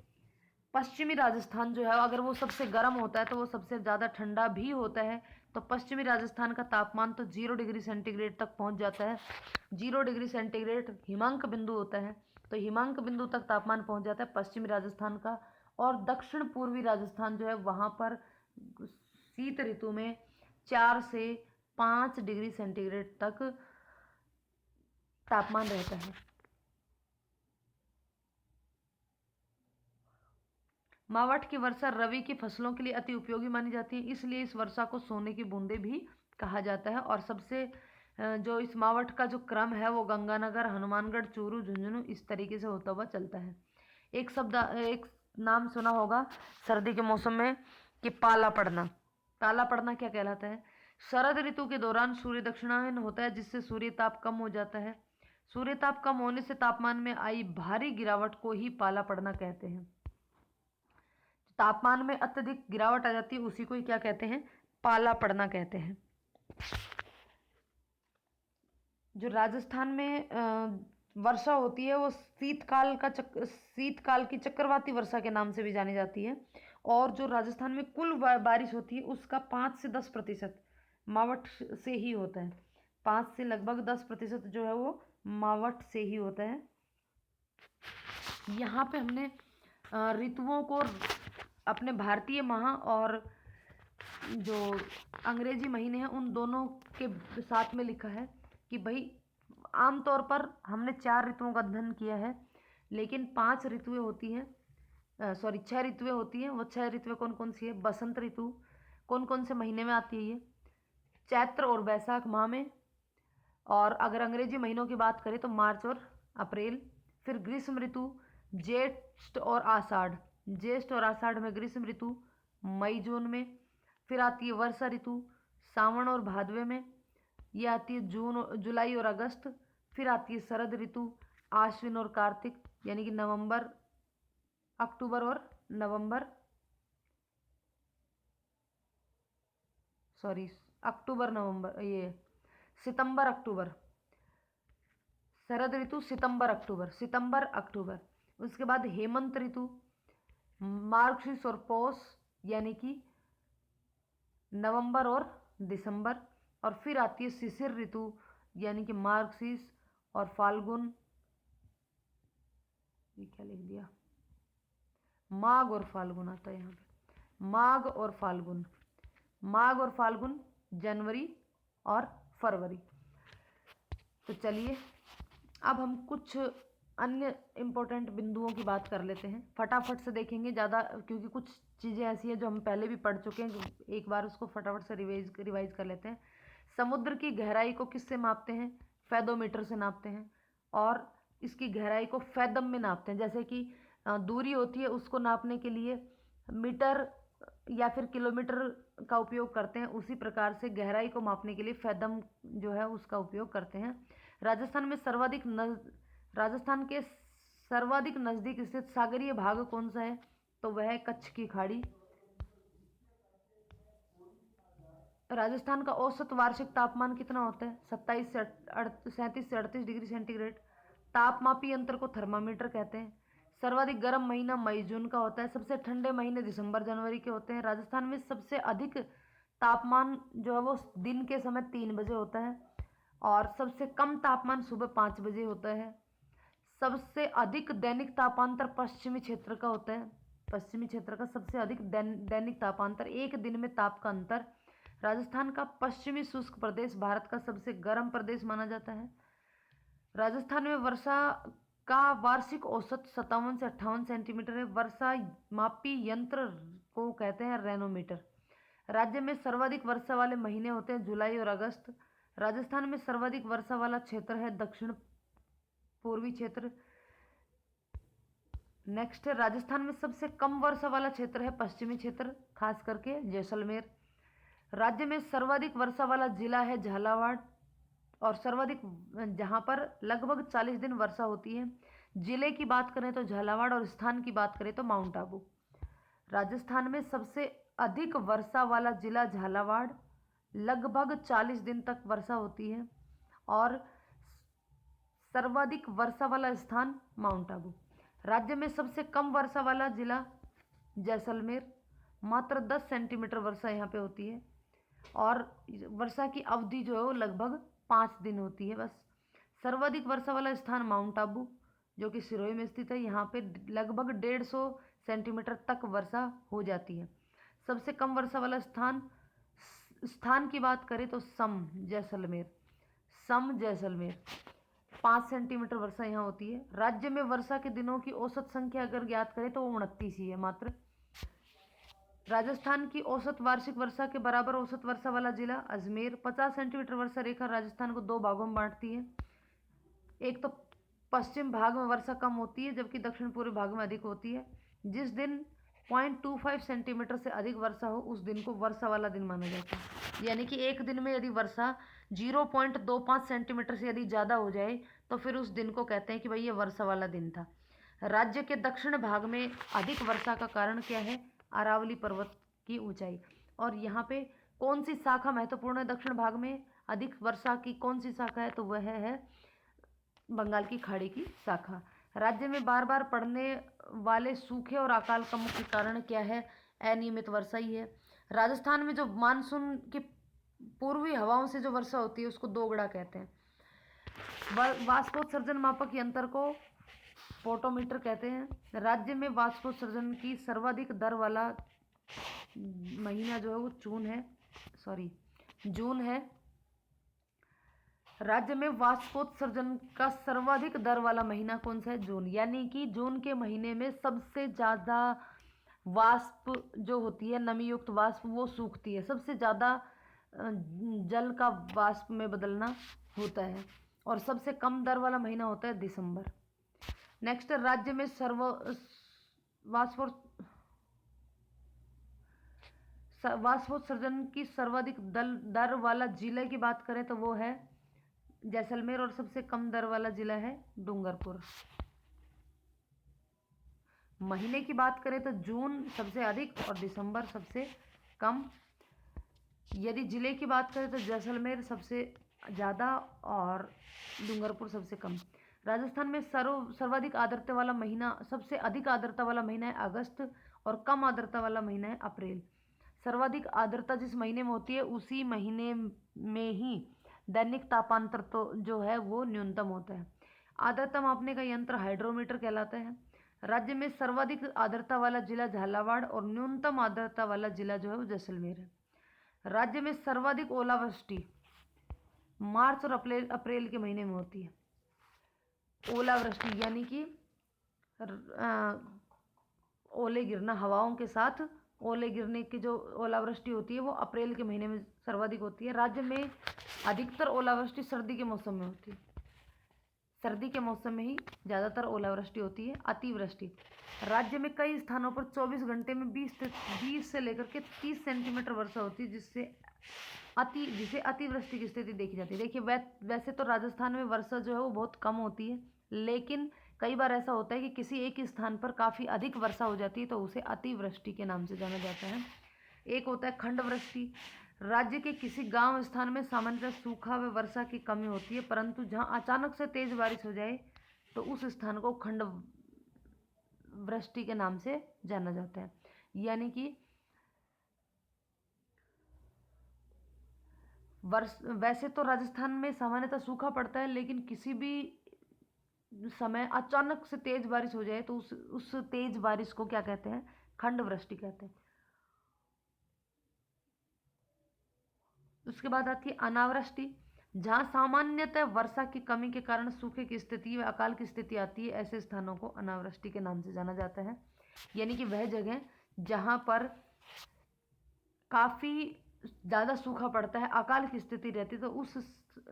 पश्चिमी राजस्थान जो है, अगर वो सबसे गर्म होता है तो वो सबसे ज़्यादा ठंडा भी होता है। तो पश्चिमी राजस्थान का तापमान तो 0 डिग्री सेंटीग्रेड तक पहुंच जाता है। 0 डिग्री सेंटीग्रेड हिमांक बिंदु होता है, तो हिमांक बिंदु तक तापमान पहुंच जाता है पश्चिमी राजस्थान का। और दक्षिण पूर्वी राजस्थान जो है वहाँ पर शीत ऋतु में 4 से 5 डिग्री सेंटीग्रेड तक तापमान रहता है। मावठ की वर्षा रबी की फसलों के लिए अति उपयोगी मानी जाती है, इसलिए इस वर्षा को सोने की बूंदें भी कहा जाता है। और सबसे जो इस मावठ का जो क्रम है वो गंगानगर, हनुमानगढ़, चूरू, झुंझुनू इस तरीके से होता हुआ चलता है। एक नाम सुना होगा सर्दी के मौसम में कि पाला पड़ना। पाला पड़ना क्या कहलाता है? शरद ऋतु के दौरान सूर्य दक्षिणायन होता है, जिससे सूर्य ताप कम हो जाता है। सूर्य ताप कम होने से तापमान में आई भारी गिरावट को ही पाला पड़ना कहते हैं। तापमान में अत्यधिक गिरावट आ जाती है उसी को ही क्या कहते हैं? पाला पड़ना कहते हैं। जो राजस्थान में वर्षा होती है वो शीतकाल की चक्रवाती वर्षा के नाम से भी जानी जाती है। और जो राजस्थान में कुल बारिश होती है उसका 5 से 10% मावठ से ही होता है। 5 से लगभग 10% जो है वो मावठ से ही होता है। यहाँ पे हमने ऋतुओं को अपने भारतीय माह और जो अंग्रेजी महीने हैं उन दोनों के साथ में लिखा है कि भाई आमतौर पर हमने 4 ऋतुओं का अध्ययन किया है, लेकिन 5 ऋतुएं होती हैं, 6 ऋतुएं होती हैं। वो 6 ऋतुएं कौन कौन सी है? बसंत ऋतु कौन कौन से महीने में आती है? ये चैत्र और वैशाख माह में। और अगर अंग्रेजी महीनों की बात करें तो मार्च और अप्रैल। फिर ग्रीष्म ऋतु ज्येष्ठ और आषाढ़, ज्येष्ठ और आषाढ़ में ग्रीष्म ऋतु मई जून में। फिर आती है वर्षा ऋतु सावन और भादवे में, ये आती है जुलाई और अगस्त। फिर आती है शरद ऋतु आश्विन और कार्तिक, यानी कि अक्टूबर और नवंबर, सॉरी अक्टूबर नवंबर, ये सितंबर अक्टूबर। शरद ऋतु सितंबर अक्टूबर। उसके बाद हेमंत ऋतु मार्गशीर्ष और पौष, यानी कि नवंबर और दिसंबर। और फिर आती है शिशिर ऋतु, यानी कि मार्गशीर्ष और फाल्गुन, ये क्या लिख दिया, माघ और फाल्गुन आता है यहाँ पे, माघ और फाल्गुन जनवरी और फरवरी। तो चलिए अब हम कुछ अन्य इम्पोर्टेंट बिंदुओं की बात कर लेते हैं, फटाफट से देखेंगे ज़्यादा, क्योंकि कुछ चीज़ें ऐसी हैं जो हम पहले भी पढ़ चुके हैं, एक बार उसको फटाफट से रिवाइज कर लेते हैं। समुद्र की गहराई को किससे मापते हैं? फैदोमीटर से नापते हैं। और इसकी गहराई को फैदम में नापते हैं। जैसे कि दूरी होती है उसको नापने के लिए मीटर या फिर किलोमीटर का उपयोग करते हैं, उसी प्रकार से गहराई को मापने के लिए फैदम जो है उसका उपयोग करते हैं। राजस्थान के सर्वाधिक नज़दीक स्थित सागरीय भाग कौन सा है? तो वह है कच्छ की खाड़ी। राजस्थान का औसत वार्षिक तापमान कितना होता है? 37 से 38 डिग्री सेंटीग्रेड। तापमापी यंत्र को थर्मामीटर कहते हैं। सर्वाधिक गर्म महीना मई जून का होता है। सबसे ठंडे महीने दिसंबर जनवरी के होते हैं। राजस्थान में सबसे अधिक तापमान जो है वो दिन के समय 3 बजे होता है और सबसे कम तापमान सुबह 5 बजे होता है। सबसे अधिक दैनिक तापांतर पश्चिमी क्षेत्र का होता है। पश्चिमी क्षेत्र का सबसे अधिक दैनिक तापांतर, एक दिन में ताप का अंतर। राजस्थान का पश्चिमी शुष्क प्रदेश भारत का सबसे गर्म प्रदेश माना जाता है। राजस्थान में वर्षा का वार्षिक औसत 57 से 58 सेंटीमीटर है। वर्षा मापी यंत्र को कहते हैं रेनोमीटर। राज्य में सर्वाधिक वर्षा वाले महीने होते हैं जुलाई और अगस्त। राजस्थान में सर्वाधिक वर्षा वाला क्षेत्र है दक्षिण पूर्वी क्षेत्र। नेक्स्ट है राजस्थान में सबसे कम वर्षा वाला क्षेत्र है पश्चिमी क्षेत्र, खास करके जैसलमेर। राज्य में सर्वाधिक वर्षा वाला जिला है झालावाड़, और सर्वाधिक जहां पर लगभग 40 दिन वर्षा होती है। जिले की बात करें तो झालावाड़, और स्थान की बात करें तो माउंट आबू। राजस्थान में सबसे अधिक वर्षा वाला जिला झालावाड़, लगभग 40 दिन तक वर्षा होती है, और सर्वाधिक वर्षा वाला स्थान माउंट आबू। राज्य में सबसे कम वर्षा वाला जिला जैसलमेर, मात्र 10 सेंटीमीटर वर्षा यहाँ पे होती है, और वर्षा की अवधि जो है वो लगभग 5 दिन होती है बस। सर्वाधिक वर्षा वाला स्थान माउंट आबू, जो कि सिरोही में स्थित है, यहाँ पे लगभग 150 सेंटीमीटर तक वर्षा हो जाती है। सबसे कम वर्षा वाला स्थान की बात करें तो सम जैसलमेर, 5 सेंटीमीटर वर्षा यहाँ होती है। राज्य में वर्षा के दिनों की औसत संख्या अगर ज्ञात करें तो वो 29 ही है मात्र। राजस्थान की औसत वार्षिक वर्षा के बराबर औसत वर्षा वाला जिला अजमेर, 50 सेंटीमीटर वर्षा रेखा राजस्थान को 2 भागों में बांटती है। एक तो पश्चिम भाग में वर्षा कम होती है, जबकि दक्षिण पूर्वी भाग में अधिक होती है। जिस दिन 0.25 सेंटीमीटर से अधिक वर्षा हो उस दिन को वर्षा वाला दिन माना जाता है। यानी कि एक दिन में यदि वर्षा 0.25 सेंटीमीटर से यदि ज़्यादा हो जाए तो फिर उस दिन को कहते हैं कि भाई ये वर्षा वाला दिन था। राज्य के दक्षिण भाग में अधिक वर्षा का कारण क्या है? अरावली पर्वत की ऊंचाई। और यहाँ पे कौन सी शाखा महत्वपूर्ण है? दक्षिण भाग में अधिक वर्षा की कौन सी शाखा है? तो वह है बंगाल की खाड़ी की शाखा। राज्य में बार बार पड़ने वाले सूखे और अकाल का मुख्य कारण क्या है? अनियमित वर्षा ही है। राजस्थान में जो मानसून की पूर्वी हवाओं से जो वर्षा होती है उसको दोगड़ा कहते हैं। वाष्पोत्सर्जन मापक यंत्र को फोटोमीटर कहते हैं। राज्य में वाष्पोत्सर्जन की सर्वाधिक दर वाला महीना जो है वो जून है। राज्य में वाष्पोत्सर्जन का सर्वाधिक दर वाला महीना कौन सा है? जून। यानी कि जून के महीने में सबसे ज़्यादा वाष्प जो होती है, नमी युक्त वाष्प, वो सूखती है। सबसे ज़्यादा जल का वाष्प में बदलना होता है, और सबसे कम दर वाला महीना होता है दिसंबर। नेक्स्ट, राज्य में वाष्पोत्सर्जन की सर्वाधिक दर वाला जिले की बात करें तो वो है जैसलमेर, और सबसे कम दर वाला जिला है डूंगरपुर। महीने की बात करें तो जून सबसे अधिक और दिसंबर सबसे कम। यदि जिले की बात करें तो जैसलमेर सबसे ज़्यादा और डूंगरपुर सबसे कम। राजस्थान में सर्वाधिक आर्द्रता वाला महीना, सबसे अधिक आर्द्रता वाला महीना है अगस्त, और कम आर्द्रता वाला महीना है अप्रैल। सर्वाधिक आर्द्रता जिस महीने में होती है उसी महीने में ही दैनिक तापांतर तो जो है वो न्यूनतम होता है। आर्द्रता मापने का यंत्र हाइड्रोमीटर कहलाता है। राज्य में सर्वाधिक आर्द्रता वाला जिला झालावाड़, और न्यूनतम आर्द्रता वाला जिला जो है वो जैसलमेर है। राज्य में सर्वाधिक ओलावृष्टि मार्च और अप्रैल के महीने में होती है। ओलावृष्टि यानी कि ओले गिरना, हवाओं के साथ ओले गिरने की जो ओलावृष्टि होती है वो अप्रैल के महीने में सर्वाधिक होती है। राज्य में अधिकतर ओलावृष्टि सर्दी के मौसम में होती है। सर्दी के मौसम में ही ज़्यादातर ओलावृष्टि होती है। अतिवृष्टि, राज्य में कई स्थानों पर 24 घंटे में 20 से लेकर के 30 सेंटीमीटर वर्षा होती है, जिसे अतिवृष्टि की स्थिति देखी जाती है। देखिए, वैसे तो राजस्थान में वर्षा जो है वो बहुत कम होती है, लेकिन कई बार ऐसा होता है कि किसी एक स्थान पर काफ़ी अधिक वर्षा हो जाती है तो उसे अतिवृष्टि के नाम से जाना जाता है। एक होता है खंड वृष्टि। राज्य के किसी गांव स्थान में सामान्यतः सूखा व वर्षा की कमी होती है, परंतु जहां अचानक से तेज बारिश हो जाए तो उस स्थान को खंड वृष्टि के नाम से जाना जाता है। यानी कि वैसे तो राजस्थान में सामान्यतः सूखा पड़ता है, लेकिन किसी भी समय अचानक से तेज बारिश हो जाए तो उस तेज बारिश को क्या कहते हैं? खंड वृष्टि कहते हैं। उसके बाद आती है अनावृष्टि। जहां सामान्यतः वर्षा की कमी के कारण सूखे की स्थिति व अकाल की स्थिति आती है, ऐसे स्थानों को अनावृष्टि के नाम से जाना जाता है। यानी कि वह जगह जहां पर काफ़ी ज़्यादा सूखा पड़ता है, अकाल की स्थिति रहती है, तो उस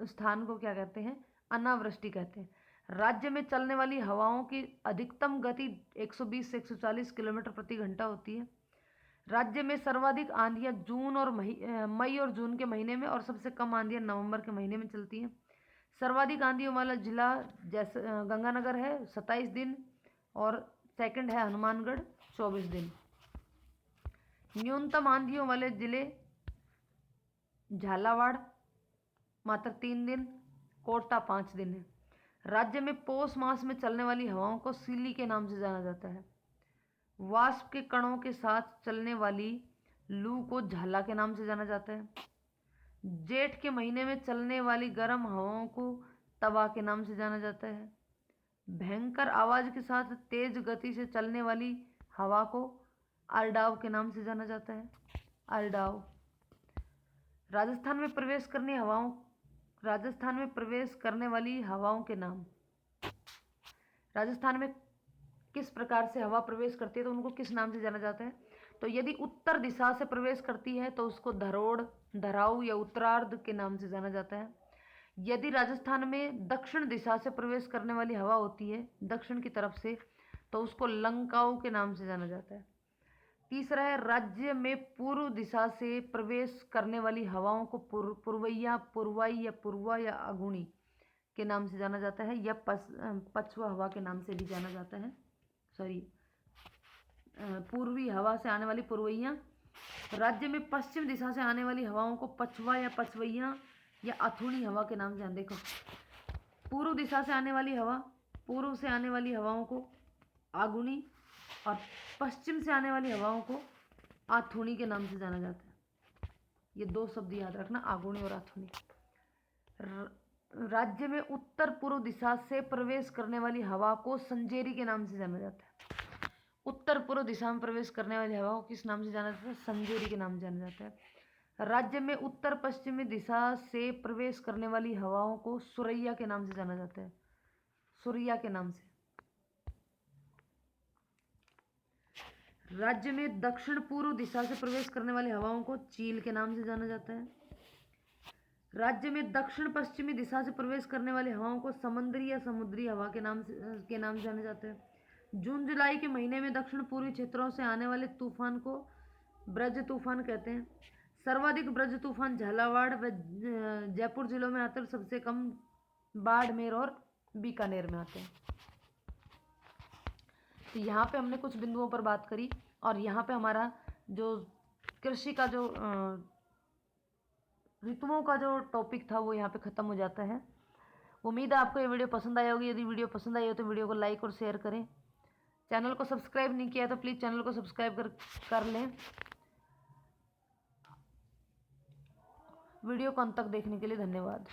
स्थान को क्या कहते हैं? अनावृष्टि कहते हैं। राज्य में चलने वाली हवाओं की अधिकतम गति 120 से 140 किलोमीटर प्रति घंटा होती है। राज्य में सर्वाधिक आंधियां जून और मई और जून के महीने में, और सबसे कम आंधियां नवंबर के महीने में चलती हैं। सर्वाधिक आंधियों वाला जिला जैसे गंगानगर है 27 दिन, और सेकंड है हनुमानगढ़ 24 दिन। न्यूनतम आंधियों वाले जिले झालावाड़ मात्र 3 दिन, कोटा 5 दिन है। राज्य में पौष मास में चलने वाली हवाओं को सीली के नाम से जाना जाता है। वाष्प के कणों के साथ चलने वाली लू को झाला के नाम से जाना जाता है। जेठ के महीने में चलने वाली गर्म हवाओं को तवा के नाम से जाना जाता है। भयंकर आवाज के साथ तेज गति से चलने वाली हवा को अरडाव के नाम से जाना जाता है। अरडाव। राजस्थान में प्रवेश करने वाली हवाओं के नाम। राजस्थान में किस प्रकार से हवा प्रवेश करती है तो उनको किस नाम से जाना जाता है? तो यदि उत्तर दिशा से प्रवेश करती है तो उसको धरोड़, धराऊ या उत्तरार्ध के नाम से जाना जाता है। यदि राजस्थान में दक्षिण दिशा से प्रवेश करने वाली हवा होती है दक्षिण की तरफ से, तो उसको लंकाऊ के नाम से जाना जाता है। तीसरा है, राज्य में पूर्व दिशा से प्रवेश करने वाली हवाओं को पूर्वैया, पूर्वाई या पूर्वा या अगुणी के नाम से जाना जाता है, या पछवा हवा के नाम से भी जाना जाता है। पूर्वी हवा से आने वाली पूर्वैया। राज्य में पश्चिम दिशा से आने वाली हवाओं को पछवा या पछवैया या अथुणी हवा के नाम से जाना। देखो, पूर्व दिशा से आने वाली हवा, पूर्व से आने वाली हवाओं को आगुनी, और पश्चिम से आने वाली हवाओं को आथुनी के नाम से जाना जाता है। ये 2 शब्द याद रखना, आगुनी और आथुनी। राज्य में उत्तर पूर्व दिशा से प्रवेश करने वाली हवा को संजेरी के नाम से जाना जाता है। उत्तर पूर्व दिशा में प्रवेश करने वाली हवा को किस नाम से जाना जाता है? संजेरी के नाम से जाना जाता है। राज्य में उत्तर पश्चिमी दिशा से प्रवेश करने वाली हवाओं को सुरैया के नाम से जाना जाता है। सुरैया के नाम से। राज्य में दक्षिण पूर्व दिशा से प्रवेश करने वाली हवाओं को चील के नाम से जाना जाता है। राज्य में दक्षिण पश्चिमी दिशा से प्रवेश करने वाली हवाओं को समंदरी या समुद्री हवा के नाम से जाना जाता है। जून जुलाई के महीने में दक्षिण पूर्वी क्षेत्रों से आने वाले तूफान को ब्रज तूफान कहते हैं। सर्वाधिक ब्रज तूफान झालावाड़ व जयपुर जिलों में आते हैं, सबसे कम बाड़मेर और बीकानेर में आते हैं। तो यहाँ पे हमने कुछ बिंदुओं पर बात करी, और यहाँ पे हमारा जो कृषि का जो ऋतुओं का जो टॉपिक था वो यहाँ पे ख़त्म हो जाता है। उम्मीद है आपको ये वीडियो पसंद आई होगी। यदि वीडियो पसंद आई हो तो वीडियो को लाइक और शेयर करें। चैनल को सब्सक्राइब नहीं किया तो प्लीज़ चैनल को सब्सक्राइब कर लें। वीडियो को अंत तक देखने के लिए धन्यवाद।